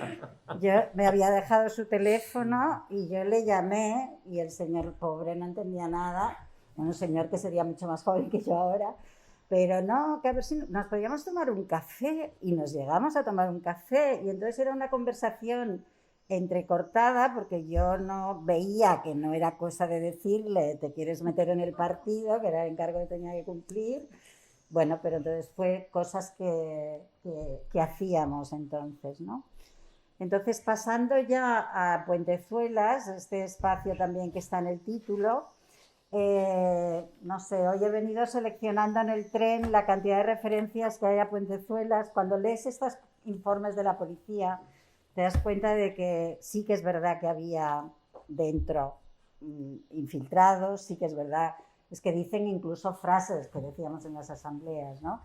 yo me había dejado su teléfono y yo le llamé y el señor pobre no entendía nada. Un señor que sería mucho más joven que yo ahora, pero no, que a ver si nos podíamos tomar un café, y nos llegamos a tomar un café y entonces era una conversación entrecortada porque yo no veía que no era cosa de decirle: te quieres meter en el partido, que era el encargo que tenía que cumplir. Bueno, pero entonces fue cosas que hacíamos entonces, ¿no? Entonces, pasando ya a Puentezuelas, este espacio también que está en el título, no sé, hoy he venido seleccionando en el tren la cantidad de referencias que hay a Puentezuelas. Cuando lees estos informes de la policía, te das cuenta de que sí que es verdad que había dentro infiltrados, sí que es verdad, es que dicen incluso frases que decíamos en las asambleas, ¿no?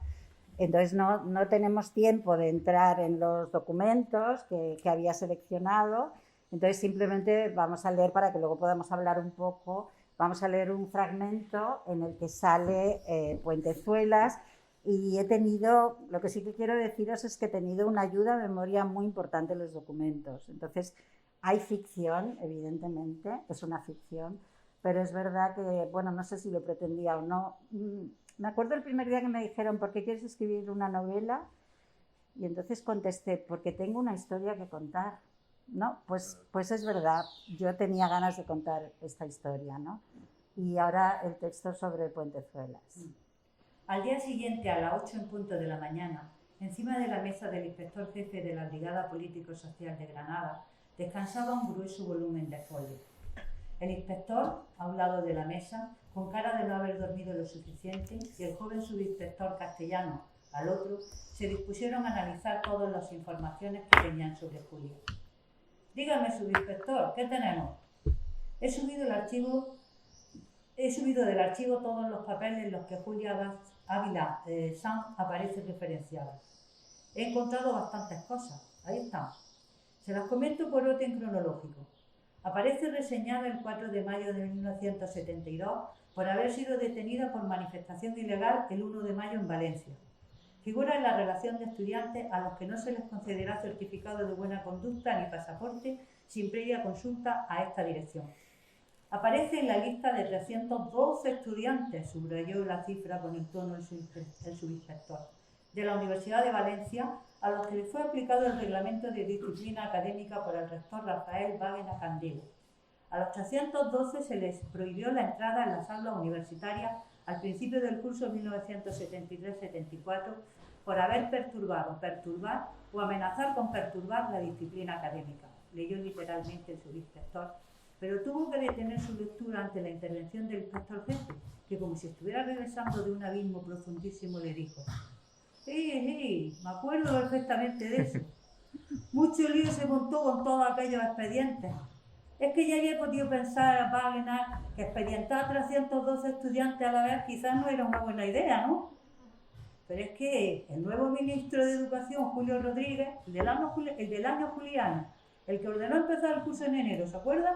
Entonces no tenemos tiempo de entrar en los documentos que había seleccionado, entonces simplemente vamos a leer para que luego podamos hablar un poco. Vamos a leer un fragmento en el que sale Puentezuelas, y he tenido, lo que sí que quiero deciros es que he tenido una ayuda de memoria muy importante en los documentos. Entonces, hay ficción, evidentemente, es una ficción, pero es verdad que, bueno, no sé si lo pretendía o no. Me acuerdo el primer día que me dijeron, ¿por qué quieres escribir una novela? Y entonces contesté, porque tengo una historia que contar, ¿no? Pues es verdad, yo tenía ganas de contar esta historia, ¿no? Y ahora el texto sobre Puentezuelas. Al día siguiente, a las 8 en punto de la mañana, encima de la mesa del inspector jefe de la Brigada Político-Social de Granada, descansaba un grueso volumen de folio. El inspector, a un lado de la mesa, con cara de no haber dormido lo suficiente, y el joven subinspector castellano, al otro, se dispusieron a analizar todas las informaciones que tenían sobre Julia. Dígame, subinspector, ¿qué tenemos? He subido del archivo todos los papeles en los que Julia Ávila Sanz aparece referenciada. He encontrado bastantes cosas. Ahí están. Se las comento por orden cronológico. Aparece reseñada el 4 de mayo de 1972 por haber sido detenida por manifestación ilegal el 1 de mayo en Valencia. Figura en la relación de estudiantes a los que no se les concederá certificado de buena conducta ni pasaporte sin previa consulta a esta dirección. Aparece en la lista de 312 estudiantes, subrayó la cifra con el tono el subinspector, de la Universidad de Valencia, a los que le fue aplicado el reglamento de disciplina académica por el rector Rafael Bávena Candelo. A los 312 se les prohibió la entrada en las aulas universitarias al principio del curso 1973-74 por haber perturbar o amenazar con perturbar la disciplina académica. Leyó literalmente el subinspector, pero tuvo que detener su lectura ante la intervención del inspector jefe, que como si estuviera regresando de un abismo profundísimo le dijo: me acuerdo perfectamente de eso. Mucho lío se montó con todos aquellos expedientes. Es que ya había podido pensar Wagner que expedientar a 312 estudiantes a la vez quizás no era una buena idea, ¿no? Pero es que el nuevo ministro de Educación, Julio Rodríguez, el del año juliano, el que ordenó empezar el curso en enero, ¿se acuerda?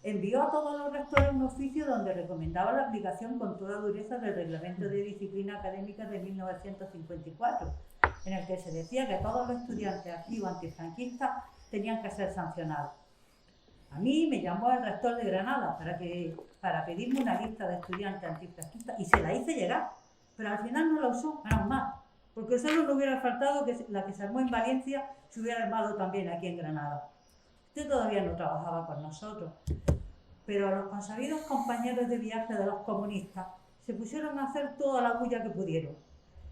Envió a todos los rectores un oficio donde recomendaba la aplicación con toda dureza del Reglamento de Disciplina Académica de 1954, en el que se decía que todos los estudiantes activos antifranquistas tenían que ser sancionados. A mí me llamó el rector de Granada para pedirme una lista de estudiantes antifranquistas y se la hice llegar, pero al final no la usó, menos mal, porque solo no hubiera faltado que la que se armó en Valencia se hubiera armado también aquí en Granada. Usted todavía no trabajaba con nosotros, pero los consabidos compañeros de viaje de los comunistas se pusieron a hacer toda la bulla que pudieron.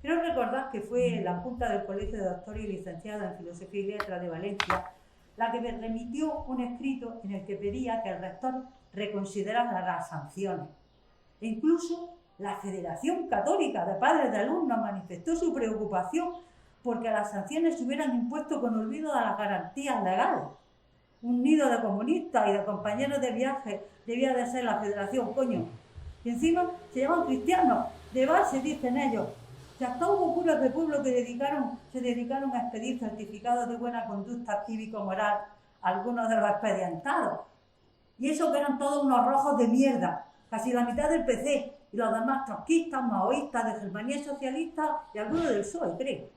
Quiero recordar que fue la Junta del Colegio de Doctores y Licenciados en Filosofía y Letras de Valencia la que me remitió un escrito en el que pedía que el rector reconsiderara las sanciones. E incluso la Federación Católica de Padres de Alumnos manifestó su preocupación porque las sanciones se hubieran impuesto con olvido de las garantías legales. Un nido de comunistas y de compañeros de viaje debía de ser la Federación, coño. Y encima se llaman cristianos, de base dicen ellos. Y hasta hubo curas de pueblo que se dedicaron a expedir certificados de buena conducta cívico-moral a algunos de los expedientados. Y eso que eran todos unos rojos de mierda, casi la mitad del PC, y los demás trotskistas, maoístas, de Germanía Socialista y algunos del PSOE, creo.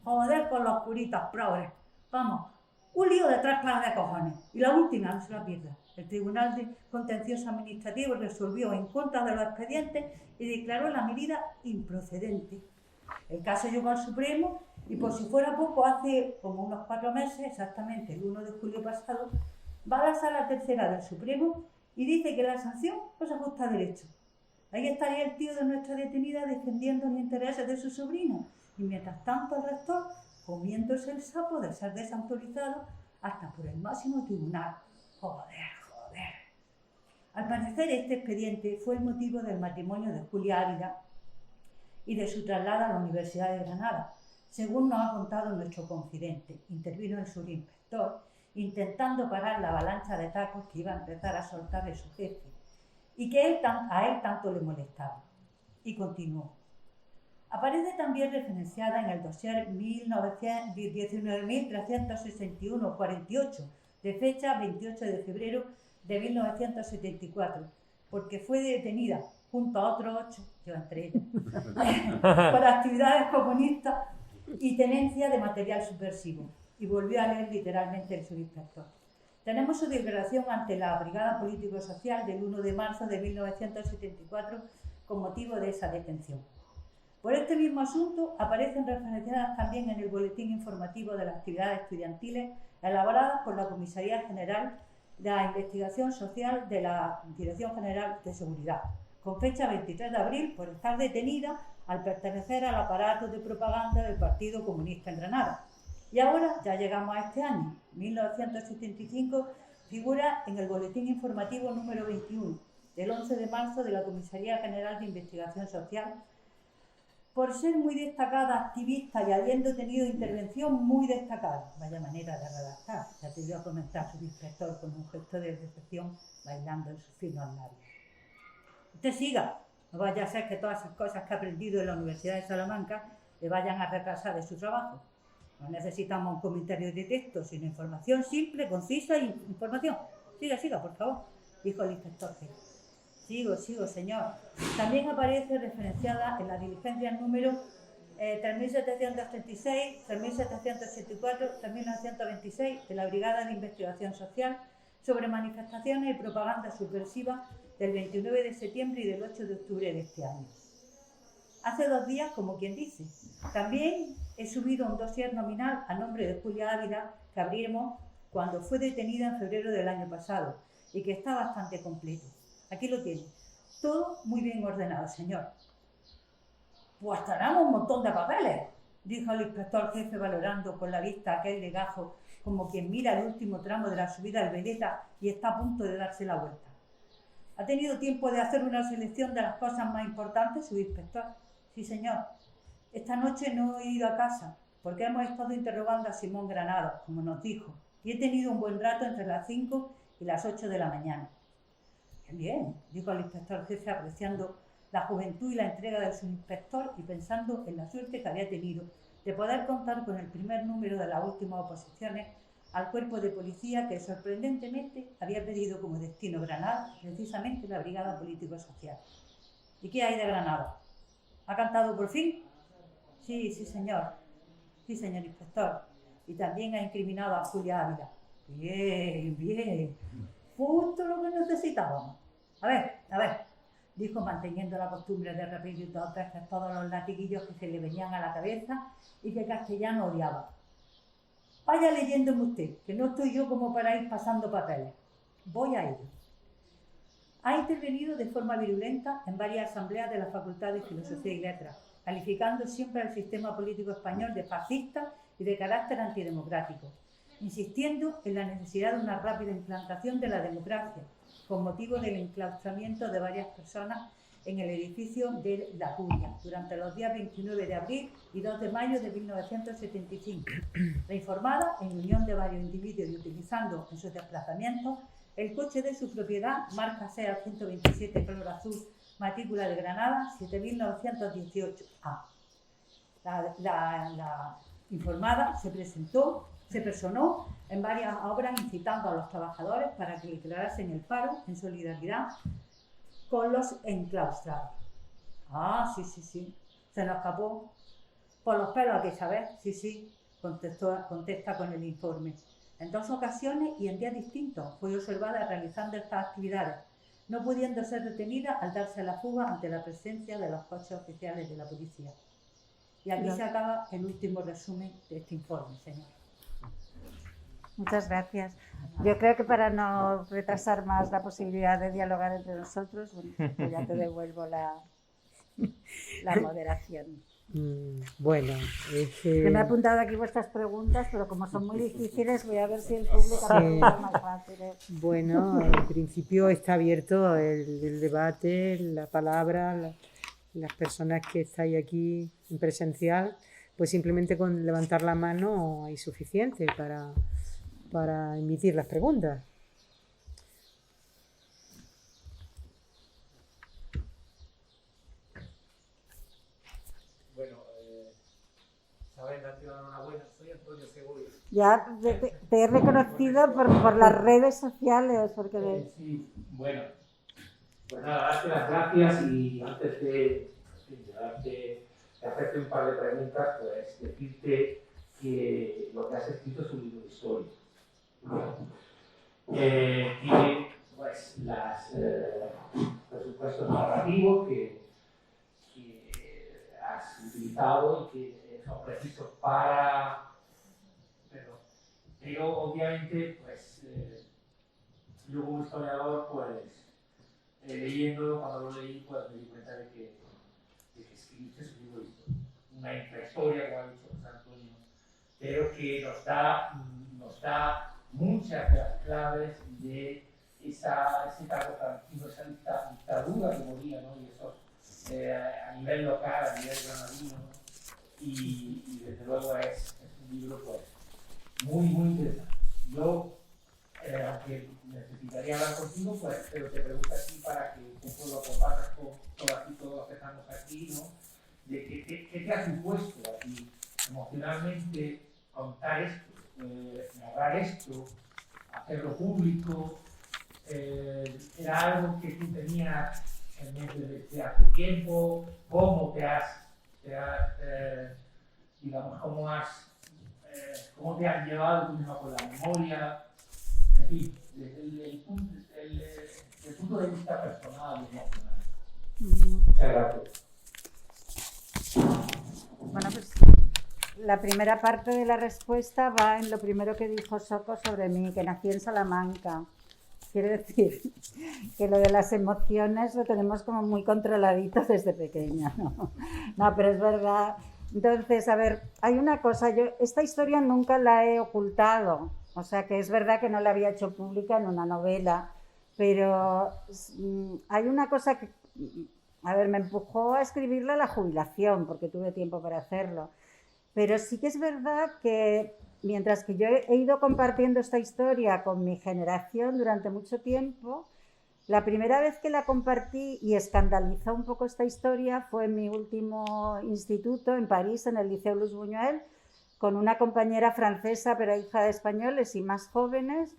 Joder con los curitas progres. Vamos, un lío de 3 pares de cojones. Y la última, no se la pierda. El Tribunal de Contencioso Administrativo resolvió en contra de los expedientes y declaró la medida improcedente. El caso llegó al Supremo y, por si fuera poco, hace como unos 4 meses, exactamente el 1 de julio pasado, va a la Sala Tercera del Supremo y dice que la sanción no se ajusta a derecho. Ahí estaría el tío de nuestra detenida defendiendo los intereses de su sobrina. Y mientras tanto el rector comiéndose el sapo de ser desautorizado hasta por el máximo tribunal. Joder. Al parecer este expediente fue el motivo del matrimonio de Julia Ávila y de su traslado a la Universidad de Granada, según nos ha contado nuestro confidente. Intervino el subinspector intentando parar la avalancha de tacos que iba a empezar a soltarle su jefe y que a él tanto le molestaba. Y continuó. Aparece también referenciada en el dossier 19.361-48 de fecha 28 de febrero de 1974, porque fue detenida junto a otros 8, yo entre ellos, por actividades comunistas y tenencia de material subversivo. Y volvió a leer literalmente el subinspector. Tenemos su declaración ante la Brigada Político-Social del 1 de marzo de 1974 con motivo de esa detención. Por este mismo asunto aparecen referenciadas también en el boletín informativo de las actividades estudiantiles elaboradas por la Comisaría General de la Investigación Social de la Dirección General de Seguridad, con fecha 23 de abril por estar detenida al pertenecer al aparato de propaganda del Partido Comunista en Granada. Y ahora ya llegamos a este año, 1975, figura en el boletín informativo número 21 del 11 de marzo de la Comisaría General de Investigación Social, por ser muy destacada activista y habiendo tenido intervención muy destacada. Vaya manera de redactar, ya te voy a comentar su inspector con un gesto de decepción bailando en sus finos labios. Usted siga, no vaya a ser que todas esas cosas que ha aprendido en la Universidad de Salamanca le vayan a retrasar de su trabajo. No necesitamos un comentario de texto, sino información simple, concisa y información. Siga, por favor, dijo el inspector jefe. Sigo, señor. También aparece referenciada en la diligencia número 3.736, 3.784, 3.926 de la Brigada de Investigación Social sobre manifestaciones y propaganda subversiva del 29 de septiembre y del 8 de octubre de este año. Hace 2 días, como quien dice. También he subido un dossier nominal a nombre de Julia Ávila que abrimos cuando fue detenida en febrero del año pasado y que está bastante completo. Aquí lo tiene. Todo muy bien ordenado, señor. Pues tenemos un montón de papeles, dijo el inspector jefe valorando con la vista aquel legajo como quien mira el último tramo de la subida al Veleta y está a punto de darse la vuelta. ¿Ha tenido tiempo de hacer una selección de las cosas más importantes, subinspector? Sí, señor. Esta noche no he ido a casa porque hemos estado interrogando a Simón Granados, como nos dijo, y he tenido un buen rato entre las 5 y las 8 de la mañana. Bien, dijo el inspector jefe apreciando la juventud y la entrega del subinspector y pensando en la suerte que había tenido de poder contar con el primer número de las últimas oposiciones al cuerpo de policía que sorprendentemente había pedido como destino Granada, precisamente la Brigada Político-Social. ¿Y qué hay de Granada? ¿Ha cantado por fin? Sí, señor. Sí, señor inspector. Y también ha incriminado a Julia Ávila. Bien. Justo lo que necesitábamos. A ver, dijo manteniendo la costumbre de repetir 2 veces todos los latiguillos que se le venían a la cabeza y que Castellano odiaba. Vaya leyéndome usted, que no estoy yo como para ir pasando papeles. Voy a ello. Ha intervenido de forma virulenta en varias asambleas de la Facultad de Filosofía y Letras, calificando siempre al sistema político español de fascista y de carácter antidemocrático, insistiendo en la necesidad de una rápida implantación de la democracia, con motivo del enclaustramiento de varias personas en el edificio de La Curia, durante los días 29 de abril y 2 de mayo de 1975, reinformada en unión de varios individuos y utilizando en sus desplazamientos el coche de su propiedad, marca SEAT 127 color azul, matrícula de Granada 7918A. La informada se personó en varias obras incitando a los trabajadores para que declarasen el paro en solidaridad con los enclaustrados. Sí. Se nos escapó por los pelos aquí, ¿sabes? Sí, contesta con el informe. En 2 ocasiones y en días distintos fue observada realizando estas actividades, no pudiendo ser detenida al darse la fuga ante la presencia de los coches oficiales de la policía. Y aquí se acaba el último resumen de este informe, señor. Muchas gracias. Yo creo que para no retrasar más la posibilidad de dialogar entre nosotros, bueno, pues ya te devuelvo la moderación. Bueno, Que me he apuntado aquí vuestras preguntas, pero como son muy difíciles, voy a ver si el público Sí. las más fáciles. bueno, en principio está abierto el debate, la palabra, las personas que estáis aquí en presencial, pues simplemente con levantar la mano hay suficiente para emitir las preguntas. Bueno, Isabel, darte la enhorabuena. Soy Antonio Segovia. Ya te he reconocido por las redes sociales, porque Sí, bueno. Pues nada, darte las gracias y antes de hacerte un par de preguntas, pues decirte que lo que has escrito es un libro de historia. Tiene pues los supuestos narrativos que has utilizado y que son precisos para... Pero obviamente, pues yo como historiador, pues leyéndolo, cuando lo leí, pues me di cuenta de que escribiste un libro de historia, una intrahistoria, como ha dicho José Antonio, pero que nos da muchas de las claves de ese cargo tranquilo, esa dictadura que moría, ¿no? Y esos, a nivel local, a nivel granadino, ¿no? Y desde luego es un libro pues muy interesante. Yo, aunque necesitaría hablar contigo, pues pero te pregunto aquí para que un poco lo compartas con todos los que estamos aquí, ¿no? De qué te ha supuesto a ti emocionalmente contar esto, narrar esto, hacerlo público. Era algo que tú tenías en mente desde hace tiempo. ¿Cómo digamos, cómo te has llevado tú mismo con la memoria? En fin, desde el punto de vista personal y emocional. Muchas gracias. bueno, pues la primera parte de la respuesta va en lo primero que dijo Soco sobre mí, que nací en Salamanca. Quiere decir que lo de las emociones lo tenemos como muy controladito desde pequeña, ¿no? No, pero es verdad. Entonces, a ver, hay una cosa, yo esta historia nunca la he ocultado, o sea que es verdad que no la había hecho pública en una novela, pero hay una cosa que, a ver, me empujó a escribirla a la jubilación, porque tuve tiempo para hacerlo, pero sí que es verdad que mientras que yo he ido compartiendo esta historia con mi generación durante mucho tiempo, la primera vez que la compartí y escandalizó un poco esta historia fue en mi último instituto en París, en el Liceu Luis Buñuel, con una compañera francesa, pero hija de españoles y más jóvenes,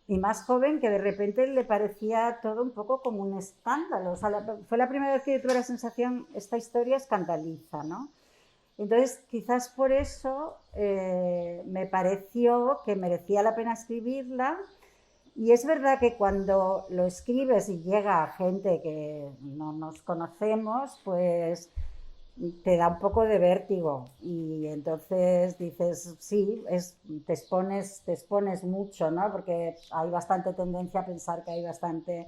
y más joven, que de repente le parecía todo un poco como un escándalo. O sea, fue la primera vez que yo tuve la sensación, esta historia escandaliza, ¿no? Entonces, quizás por eso me pareció que merecía la pena escribirla. Y es verdad que cuando lo escribes y llega a gente que no nos conocemos, pues te da un poco de vértigo. Y entonces dices, sí, te expones mucho, ¿no? Porque hay bastante tendencia a pensar que hay bastante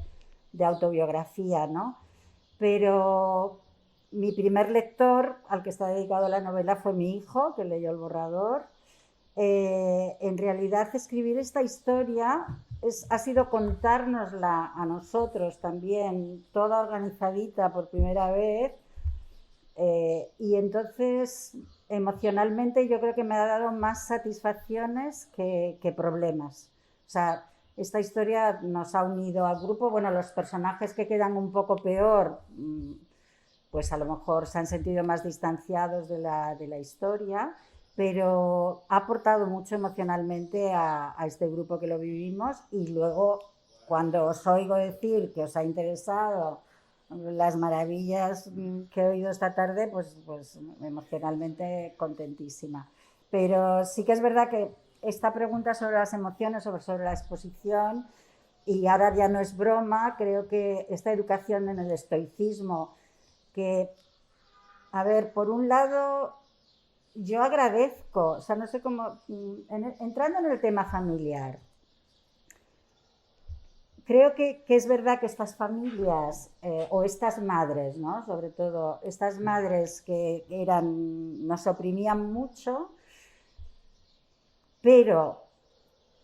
de autobiografía, ¿no? Pero mi primer lector, al que está dedicado la novela, fue mi hijo, que leyó el borrador. En realidad, escribir esta historia ha sido contárnosla a nosotros también, toda organizadita por primera vez. Y entonces, emocionalmente, yo creo que me ha dado más satisfacciones que problemas. O sea, esta historia nos ha unido al grupo. Bueno, los personajes que quedan un poco peor, pues a lo mejor se han sentido más distanciados de la historia, pero ha aportado mucho emocionalmente a este grupo que lo vivimos. Y luego, cuando os oigo decir que os ha interesado las maravillas que he oído esta tarde, pues emocionalmente contentísima. Pero sí que es verdad que esta pregunta sobre las emociones, sobre la exposición, y ahora ya no es broma, creo que esta educación en el estoicismo, que, a ver, por un lado, yo agradezco, o sea, no sé cómo, entrando en el tema familiar, creo que es verdad que estas familias o estas madres, ¿no? Sobre todo estas madres que nos oprimían mucho, pero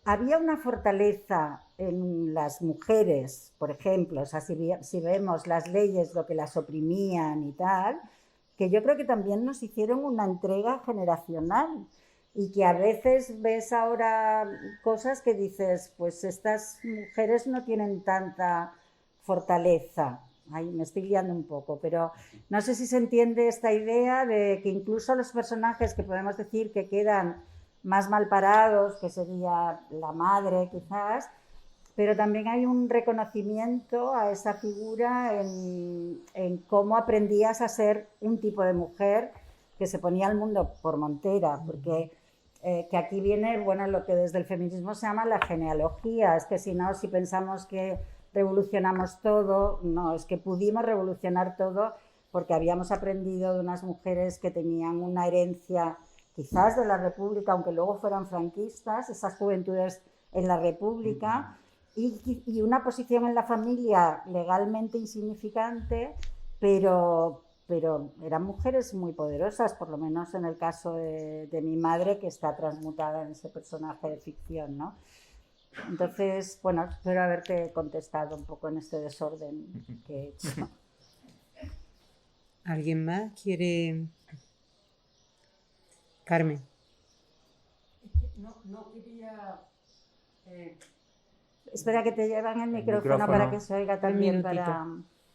había una fortaleza en las mujeres, por ejemplo, o sea, si vemos las leyes, lo que las oprimían y tal, que yo creo que también nos hicieron una entrega generacional y que a veces ves ahora cosas que dices, pues estas mujeres no tienen tanta fortaleza. Ay, me estoy liando un poco, pero no sé si se entiende esta idea de que incluso los personajes que podemos decir que quedan más mal parados, que sería la madre quizás, pero también hay un reconocimiento a esa figura en cómo aprendías a ser un tipo de mujer que se ponía al mundo por montera, porque que aquí viene, bueno, lo que desde el feminismo se llama la genealogía, es que si no, si pensamos que revolucionamos todo, no, es que pudimos revolucionar todo porque habíamos aprendido de unas mujeres que tenían una herencia quizás de la República, aunque luego fueran franquistas, esas juventudes en la República, y una posición en la familia legalmente insignificante, pero eran mujeres muy poderosas, por lo menos en el caso de mi madre, que está transmutada en ese personaje de ficción, ¿no? Entonces, bueno, espero haberte contestado un poco en este desorden que he hecho. ¿Alguien más quiere...? Carmen. No quería... Espera que te llevan el micrófono para que se oiga también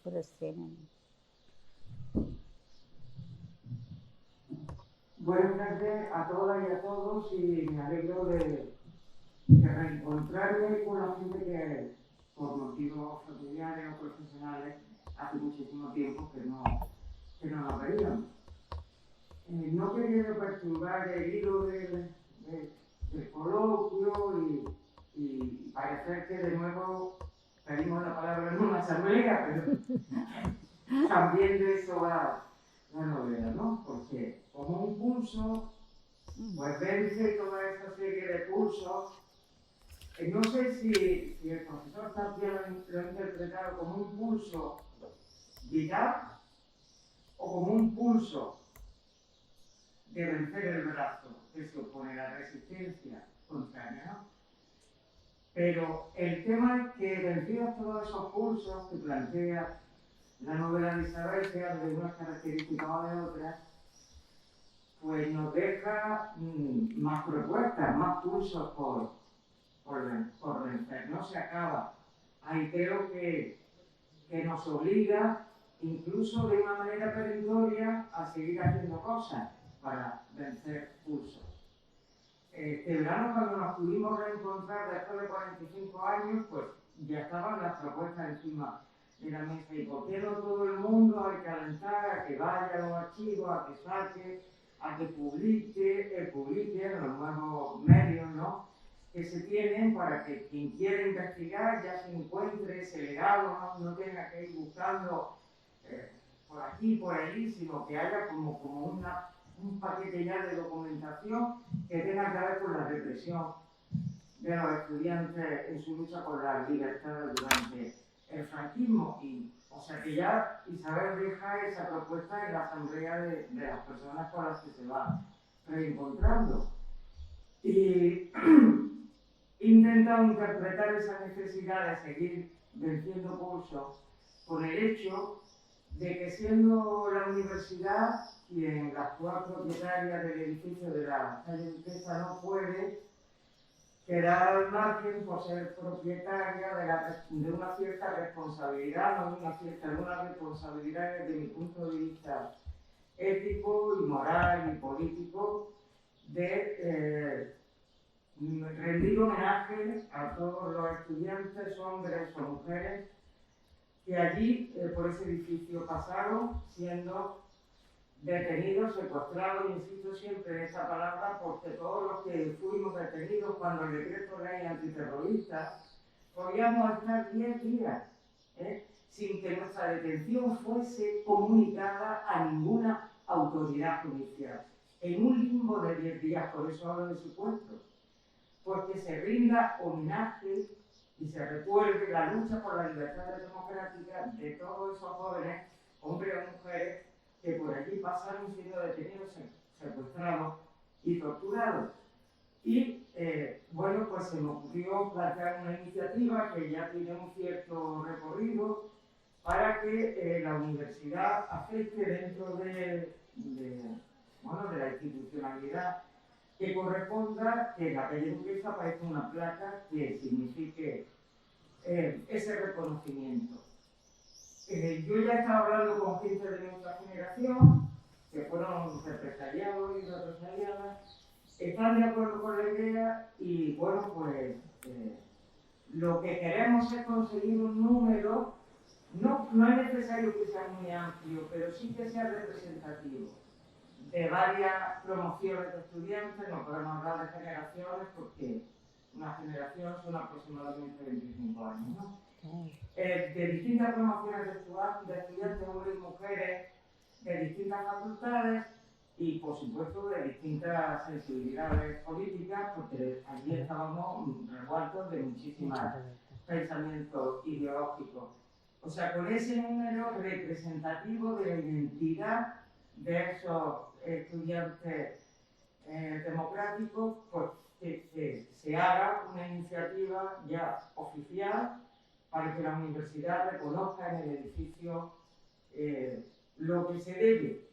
por streaming. Buenas tardes a todas y a todos y me alegro de reencontrarme con la gente que por motivos familiares o profesionales hace muchísimo tiempo que no nos veíamos. No quería perturbar el hilo del coloquio y parecer que de nuevo pedimos la palabra en una asamblea, pero también de eso va la novela, ¿no? Porque como un pulso, pues vence toda esta serie de pulsos. No sé si el profesor Tapia lo ha interpretado como un pulso vital o como un pulso de vencer el brazo que se opone a la resistencia contraria, ¿no? Pero el tema es que vencidos todos esos pulsos que plantea la novela de Isabel, sea de unas características o de otras, pues nos deja más propuestas, más pulsos por vencer. No se acaba. Ahí creo que nos obliga, incluso de una manera perentoria, a seguir haciendo cosas para vencer pulsos. Este verano, cuando nos pudimos reencontrar después de 45 años, pues ya estaban las propuestas encima de la mesa. ¿Y por qué no todo el mundo hay que alentar a que vaya a los archivos, a que saque, a que publique en los nuevos medios, ¿no?, que se tienen para que quien quiera investigar ya se encuentre ese legado, no tenga que ir buscando por aquí, por allí, sino que haya como un paquete ya de documentación que tenga que ver con la represión de los estudiantes en su lucha por la libertad durante el franquismo. O sea que ya Isabel deja esa propuesta en la asamblea de las personas con las que se va reencontrando. Y he intentado interpretar esa necesidad de seguir venciendo pulsos con el hecho de que, siendo la universidad quien la actual propietaria del edificio de la calle Duquesa no puede quedar al margen por ser propietaria de una cierta responsabilidad, no de una responsabilidad desde mi punto de vista ético y moral y político, de rendir homenaje a todos los estudiantes, hombres o mujeres, que allí, por ese edificio, pasaron siendo detenidos, secuestrados, insisto siempre en esa palabra, porque todos los que fuimos detenidos cuando el decreto ley antiterrorista, podíamos estar 10 días sin que nuestra detención fuese comunicada a ninguna autoridad judicial. en un limbo de 10 días, por eso hablo de secuestro, porque se rinda homenaje y se recuerde la lucha por la libertad democrática de todos esos jóvenes, hombres o mujeres, que por allí pasaron siendo detenidos, secuestrados y torturados. Y bueno, pues se me ocurrió plantear una iniciativa que ya tiene un cierto recorrido para que la universidad acepte dentro de la institucionalidad que corresponda que la calle Duquesa aparezca una placa que signifique ese reconocimiento. Yo ya estaba hablando con gente de nuestra generación, que fueron represaliados y represaliadas, están de acuerdo con la idea y bueno, pues lo que queremos es conseguir un número, no es necesario que sea muy amplio, pero sí que sea representativo, de varias promociones de estudiantes. No podemos hablar de generaciones porque una generación son aproximadamente 25 años, ¿no? De distintas promociones de estudiantes, hombres y mujeres, de distintas facultades y, por supuesto, de distintas sensibilidades políticas, porque allí estábamos revueltos de muchísimos pensamientos ideológicos. O sea, con ese número representativo de la identidad de esos estudiantes democráticos, pues que se haga una iniciativa ya oficial para que la universidad reconozca en el edificio lo que se debe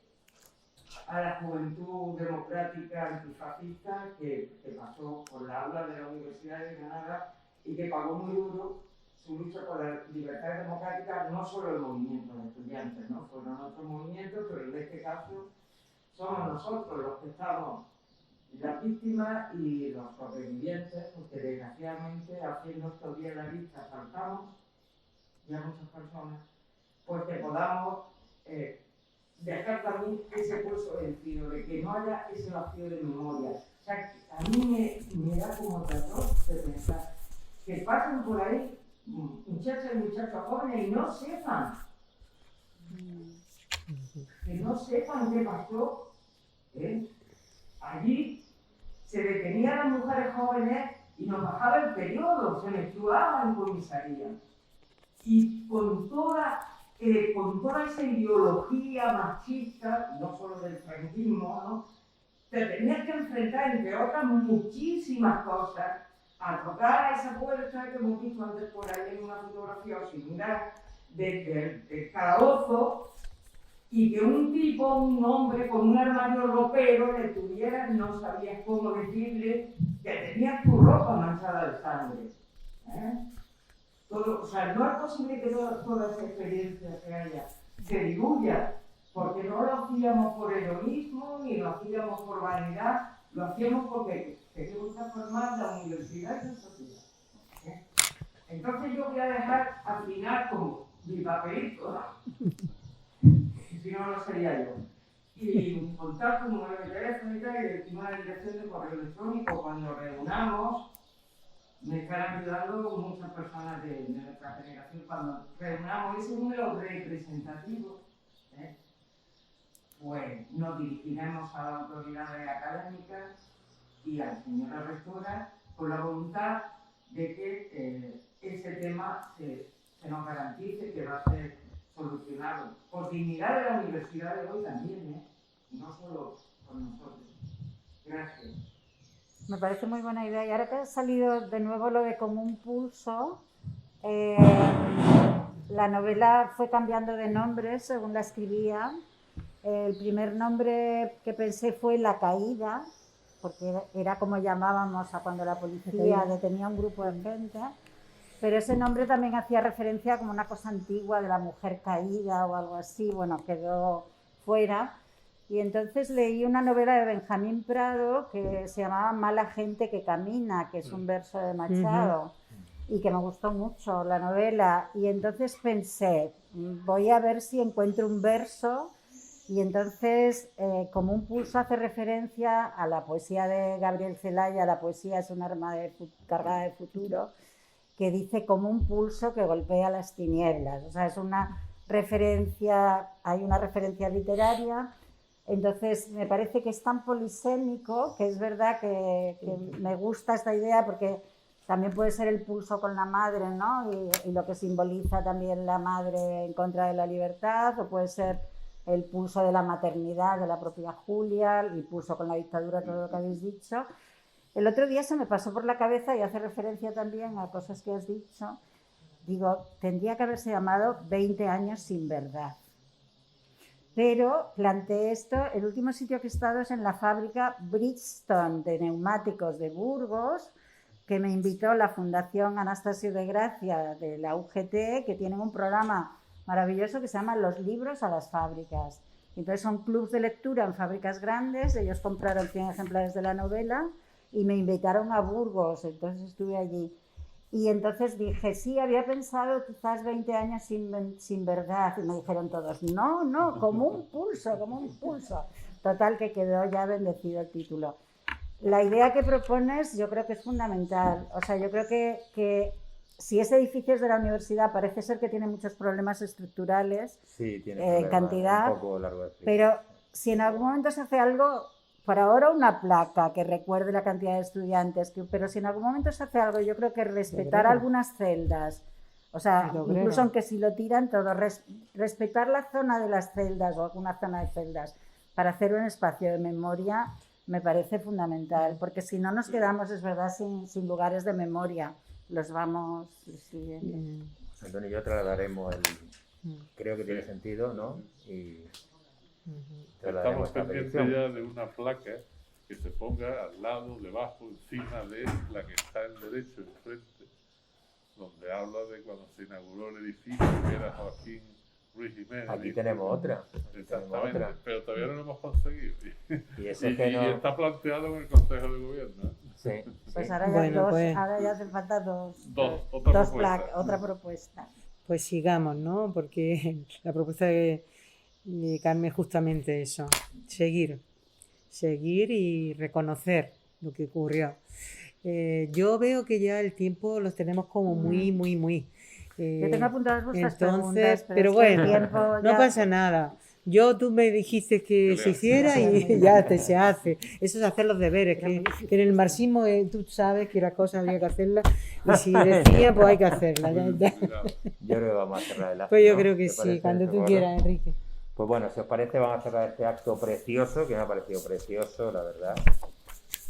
a la juventud democrática antifascista que pasó por la aula de la Universidad de Granada y que pagó muy duro su lucha por la libertad democrática, no solo el movimiento de estudiantes, ¿no? Fueron otros movimientos, pero en este caso somos nosotros los que estamos, las víctimas y los sobrevivientes, porque desgraciadamente haciendo estos días la lista faltamos ya muchas personas, pues que podamos dejar también ese pulso vencido, de que no haya ese vacío de memoria. O sea, a mí me da como terror de pensar que pasen por ahí muchachas y muchachos jóvenes y no sepan qué pasó. Allí se detenían las mujeres jóvenes y nos bajaba el periodo, se menstruaban en comisaría. Y con toda esa ideología machista, no solo del franquismo, ¿no? Te tenías que enfrentar, entre otras muchísimas cosas, a tocar a esa puerta que hemos visto antes por ahí en una fotografía o similar del calabozo, y que un tipo, un hombre con un armario ropero le tuviera, no sabías cómo decirle que tenías tu ropa manchada de sangre. O sea, no es posible que toda esa experiencia se diluya, porque no lo hacíamos por heroísmo ni lo hacíamos por vanidad, lo hacíamos porque queríamos transformar la universidad y la sociedad. Entonces yo voy a dejar al final como mi papelito, ¿no? Si no, no sería yo. Y un contacto, un número de teléfono y tal, y una dirección de correo electrónico. Cuando reunamos, me están ayudando muchas personas de nuestra generación. Cuando reunamos ese número representativo, pues nos dirigiremos a las autoridades académicas y a la señora rectora con la voluntad de que ese tema se nos garantice que va a ser solucionado por dignidad de la universidad de hoy también, no solo por nosotros. Gracias. Me parece muy buena idea. Y ahora que ha salido de nuevo lo de Común Pulso, la novela fue cambiando de nombre según la escribía. El primer nombre que pensé fue La Caída, porque era como llamábamos a cuando la policía detenía a un grupo de gente. Pero ese nombre también hacía referencia como una cosa antigua de la mujer caída o algo así. Bueno, quedó fuera. Y entonces leí una novela de Benjamín Prado que se llamaba Mala gente que camina, que es un verso de Machado, y que me gustó mucho la novela. Y entonces pensé, voy a ver si encuentro un verso. Y entonces, como un pulso hace referencia a la poesía de Gabriel Celaya, la poesía es un arma cargada de futuro, que dice como un pulso que golpea las tinieblas. O sea, es una referencia, hay una referencia literaria Entonces, me parece que es tan polisémico que es verdad que me gusta esta idea porque también puede ser el pulso con la madre, ¿no? Y lo que simboliza también la madre en contra de la libertad, o puede ser el pulso de la maternidad de la propia Julia, el pulso con la dictadura, todo lo que habéis dicho. El otro día se me pasó por la cabeza, y hace referencia también a cosas que has dicho, digo, tendría que haberse llamado 20 años sin verdad. Pero planteé esto, el último sitio que he estado es en la fábrica Bridgestone de neumáticos de Burgos, que me invitó la Fundación Anastasio de Gracia de la UGT, que tienen un programa maravilloso que se llama Los libros a las fábricas. Entonces son clubs de lectura en fábricas grandes, ellos compraron 100 ejemplares de la novela y me invitaron a Burgos, entonces estuve allí. Y entonces dije, sí, había pensado quizás 20 años sin verdad. Y me dijeron todos, no, como un pulso, como un pulso. Total, que quedó ya bendecido el título. La idea que propones yo creo que es fundamental. O sea, yo creo que si ese edificio es de la universidad, parece ser que tiene muchos problemas estructurales, sí, tiene cantidad, un poco largo de explicar. Pero si en algún momento se hace algo... Por ahora una placa que recuerde la cantidad de estudiantes, pero si en algún momento se hace algo, yo creo que respetar algunas celdas, o sea, incluso aunque si lo tiran todo, respetar la zona de las celdas o alguna zona de celdas para hacer un espacio de memoria me parece fundamental, porque si no nos quedamos, es verdad, sin lugares de memoria, los vamos siguiendo. Antonio y yo trasladaremos creo que tiene sentido, ¿no? Y estamos pendientes ya de una placa que se ponga al lado, debajo, encima de la que está en derecho, enfrente, donde habla de cuando se inauguró el edificio, que era Joaquín Ruiz Jiménez. Aquí tenemos otra. Exactamente, pero todavía no lo hemos conseguido. Y está planteado en el Consejo de Gobierno. Sí. Pues ahora ya, ahora ya hacen falta otra propuesta. Pues sigamos, ¿no? Porque la propuesta de Carmen es justamente eso, seguir y reconocer lo que ocurrió. Yo veo que ya el tiempo los tenemos como muy yo tengo apuntadas vuestras entonces, preguntas, pero bueno, no pasa nada. Tú me dijiste que se hiciera y ya se hace. Eso es hacer los deberes, que en el marxismo tú sabes que las cosas había que hacerlas y si decía, pues hay que hacerlas. Yo creo que vamos a cerrar el acto. Pues yo creo que sí, cuando tú quieras, Enrique. Pues bueno, si os parece, vamos a cerrar este acto precioso, que me ha parecido precioso, la verdad.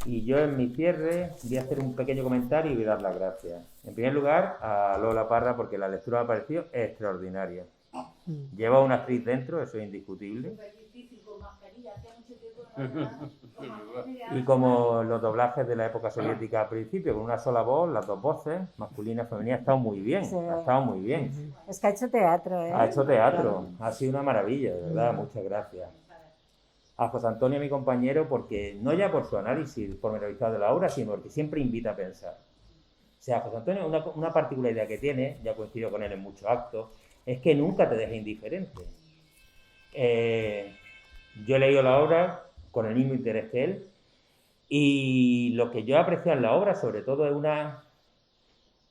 Y yo en mi cierre voy a hacer un pequeño comentario y voy a dar las gracias. En primer lugar, a Lola Parra, porque la lectura me ha parecido extraordinaria. Lleva una actriz dentro, eso es indiscutible. Y como los doblajes de la época soviética al principio, con una sola voz, las dos voces, masculina y femenina, ha estado muy bien. Sí. Ha estado muy bien. Es que ha hecho teatro, ¿eh? Ha hecho teatro, ha sido una maravilla, de verdad, muchas gracias. A José Antonio, mi compañero, porque no ya por su análisis pormenorizado de la obra, sino porque siempre invita a pensar. O sea, José Antonio, una particularidad que tiene, ya coincido con él en muchos actos, es que nunca te deja indiferente. Yo he leído la obra con el mismo interés que él, y lo que yo aprecio en la obra, sobre todo, es una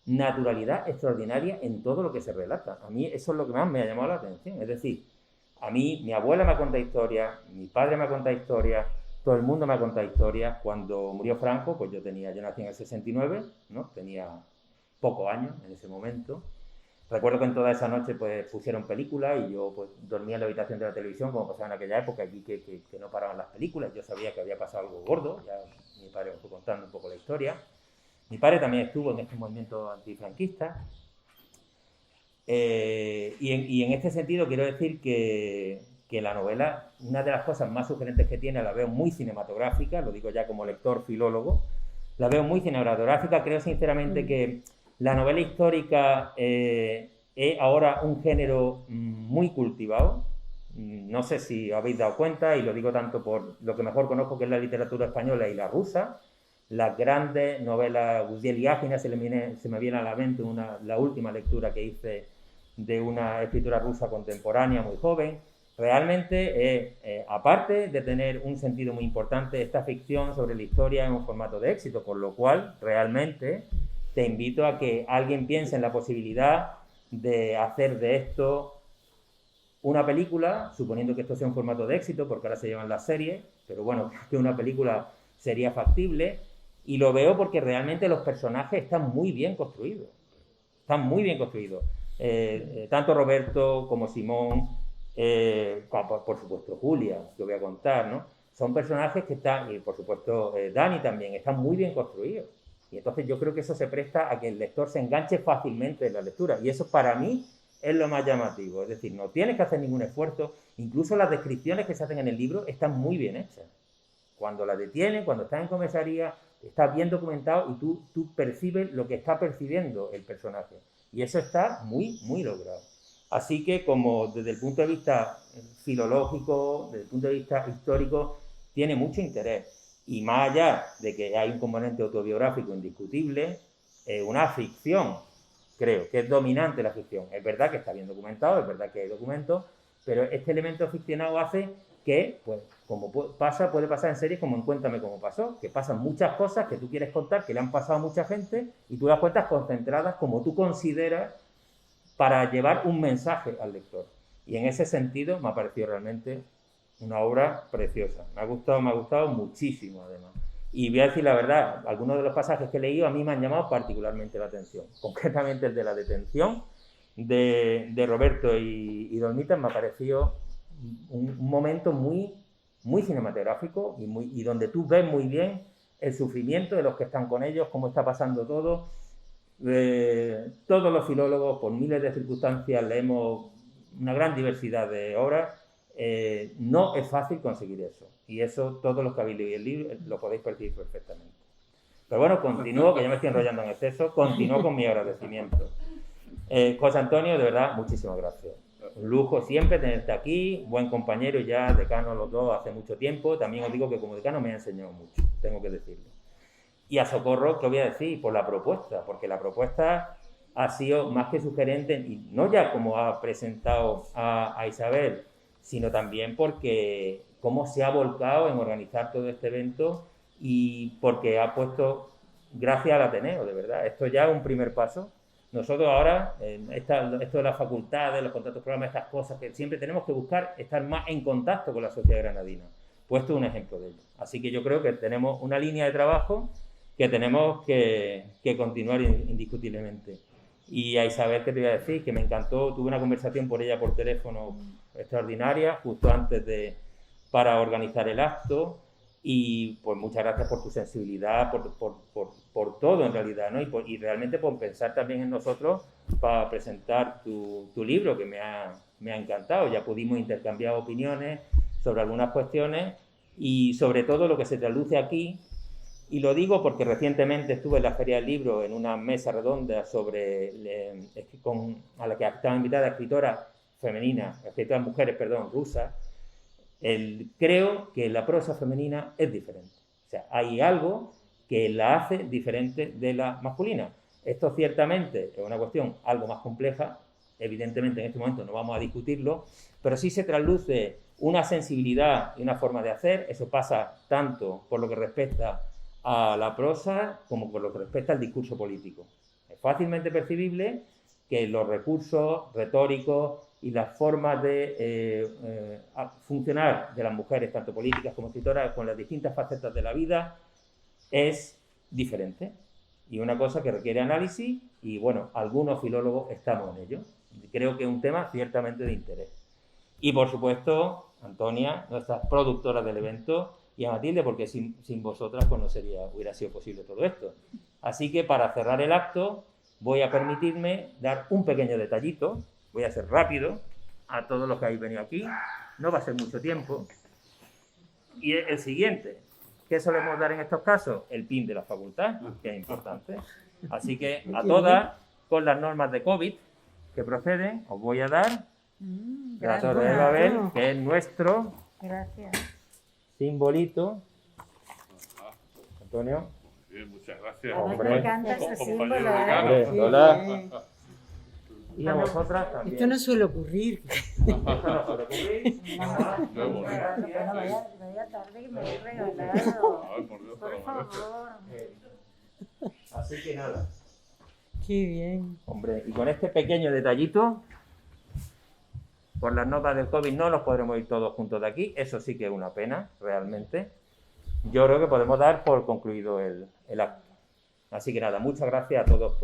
naturalidad extraordinaria en todo lo que se relata. A mí eso es lo que más me ha llamado la atención. Es decir, a mí, mi abuela me ha contado historias, mi padre me ha contado historias, todo el mundo me ha contado historias. Cuando murió Franco, pues yo nací en el 69, ¿no? Tenía pocos años en ese momento. Recuerdo que en toda esa noche pues pusieron películas y yo pues dormía en la habitación de la televisión, como pasaba en aquella época, aquí que no paraban las películas. Yo sabía que había pasado algo gordo, ya mi padre me fue contando un poco la historia. Mi padre también estuvo en este movimiento antifranquista. Y en este sentido quiero decir que la novela, una de las cosas más sugerentes que tiene, la veo muy cinematográfica, lo digo ya como lector filólogo, la veo muy cinematográfica. Creo sinceramente que la novela histórica es ahora un género muy cultivado. No sé si os habéis dado cuenta, y lo digo tanto por lo que mejor conozco, que es la literatura española y la rusa. Las grandes novelas, Guzdiel y Ágina, se me viene a la mente la última lectura que hice de una escritora rusa contemporánea muy joven. Realmente, aparte de tener un sentido muy importante, esta ficción sobre la historia en un formato de éxito, por lo cual realmente te invito a que alguien piense en la posibilidad de hacer de esto una película, suponiendo que esto sea un formato de éxito, porque ahora se llevan las series, pero bueno, que una película sería factible, y lo veo porque realmente los personajes están muy bien construidos. Están muy bien construidos. Tanto Roberto como Simón, por supuesto Julia, que voy a contar, ¿no? Son personajes que están, y por supuesto Dani también, están muy bien construidos. Y entonces yo creo que eso se presta a que el lector se enganche fácilmente en la lectura. Y eso para mí es lo más llamativo. Es decir, no tienes que hacer ningún esfuerzo. Incluso las descripciones que se hacen en el libro están muy bien hechas. Cuando la detienen, cuando estás en comisaría, está bien documentado y tú percibes lo que está percibiendo el personaje. Y eso está muy, muy logrado. Así que como desde el punto de vista filológico, desde el punto de vista histórico, tiene mucho interés. Y más allá de que hay un componente autobiográfico indiscutible, una ficción, creo que es dominante la ficción. Es verdad que está bien documentado, es verdad que hay documentos, pero este elemento ficcionado hace que, pues, como puede pasar en series como en Cuéntame cómo pasó, que pasan muchas cosas que tú quieres contar, que le han pasado a mucha gente, y tú las cuentas concentradas como tú consideras para llevar un mensaje al lector. Y en ese sentido me ha parecido realmente una obra preciosa. Me ha gustado muchísimo además. Y voy a decir la verdad, algunos de los pasajes que he leído a mí me han llamado particularmente la atención. Concretamente el de la detención de Roberto y Dolmitas me ha parecido un momento muy, muy cinematográfico y donde tú ves muy bien el sufrimiento de los que están con ellos, cómo está pasando todo. Todos los filólogos, por miles de circunstancias, leemos una gran diversidad de obras. No es fácil conseguir eso. Y eso, todos los que habéis leído el libro, lo podéis percibir perfectamente. Pero bueno, continúo, que ya me estoy enrollando en exceso, continúo con mi agradecimiento. José Antonio, de verdad, muchísimas gracias. Un lujo siempre tenerte aquí, buen compañero, ya decano los dos hace mucho tiempo. También os digo que como decano me ha enseñado mucho, tengo que decirlo. Y a Socorro, ¿qué voy a decir? Por la propuesta, porque la propuesta ha sido más que sugerente, y no ya como ha presentado a Isabel, sino también porque cómo se ha volcado en organizar todo este evento y porque ha puesto, gracias al Ateneo, de verdad, esto ya es un primer paso. Nosotros ahora, esto de las facultades, los contratos programas, estas cosas que siempre tenemos que buscar, estar más en contacto con la sociedad granadina. Pues esto es un ejemplo de ello. Así que yo creo que tenemos una línea de trabajo que tenemos que continuar indiscutiblemente. Y a Isabel, ¿qué te voy a decir? Que me encantó, tuve una conversación por ella por teléfono extraordinaria, justo antes para organizar el acto, y pues muchas gracias por tu sensibilidad, por todo en realidad, ¿no? Y realmente por pensar también en nosotros para presentar tu libro, que me ha encantado. Ya pudimos intercambiar opiniones sobre algunas cuestiones y sobre todo lo que se traduce aquí. Y lo digo porque recientemente estuve en la Feria del Libro en una mesa redonda a la que estaba invitada escritoras mujeres, rusas. Creo que la prosa femenina es diferente. O sea, hay algo que la hace diferente de la masculina. Esto ciertamente es una cuestión algo más compleja. Evidentemente en este momento no vamos a discutirlo, pero sí se trasluce una sensibilidad y una forma de hacer. Eso pasa tanto por lo que respecta a la prosa como por lo que respecta al discurso político. Es fácilmente percibible que los recursos retóricos y las formas de funcionar de las mujeres, tanto políticas como escritoras, con las distintas facetas de la vida, es diferente. Y una cosa que requiere análisis, y bueno, algunos filólogos estamos en ello. Creo que es un tema ciertamente de interés. Y por supuesto, Antonia, nuestra productora del evento, y a Matilde, porque sin vosotras pues no hubiera sido posible todo esto. Así que para cerrar el acto voy a permitirme dar un pequeño detallito, voy a ser rápido a todos los que habéis venido aquí, no va a ser mucho tiempo, y es el siguiente. ¿Qué solemos dar en estos casos? El PIN de la facultad, que es importante. Así que a todas, con las normas de COVID que proceden, os voy a dar la Torre de Babel, que es nuestro simbolito. Antonio. Bien, muchas gracias. Hombre, me encanta ese símbolo. Hola. Y a vosotras también. Esto no suele ocurrir. Vaya tarde que me he regalado. Por favor. Así que nada. Qué bien. Hombre, y con este pequeño detallito por las notas del COVID no nos podremos ir todos juntos de aquí, eso sí que es una pena, realmente. Yo creo que podemos dar por concluido el acto. Así que nada, muchas gracias a todos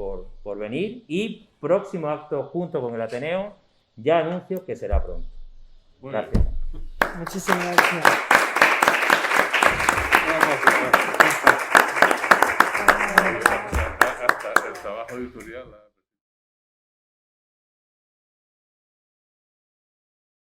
por venir y próximo acto junto con el Ateneo, ya anuncio que será pronto. Gracias. Muchísimas gracias. Hasta el trabajo editorial.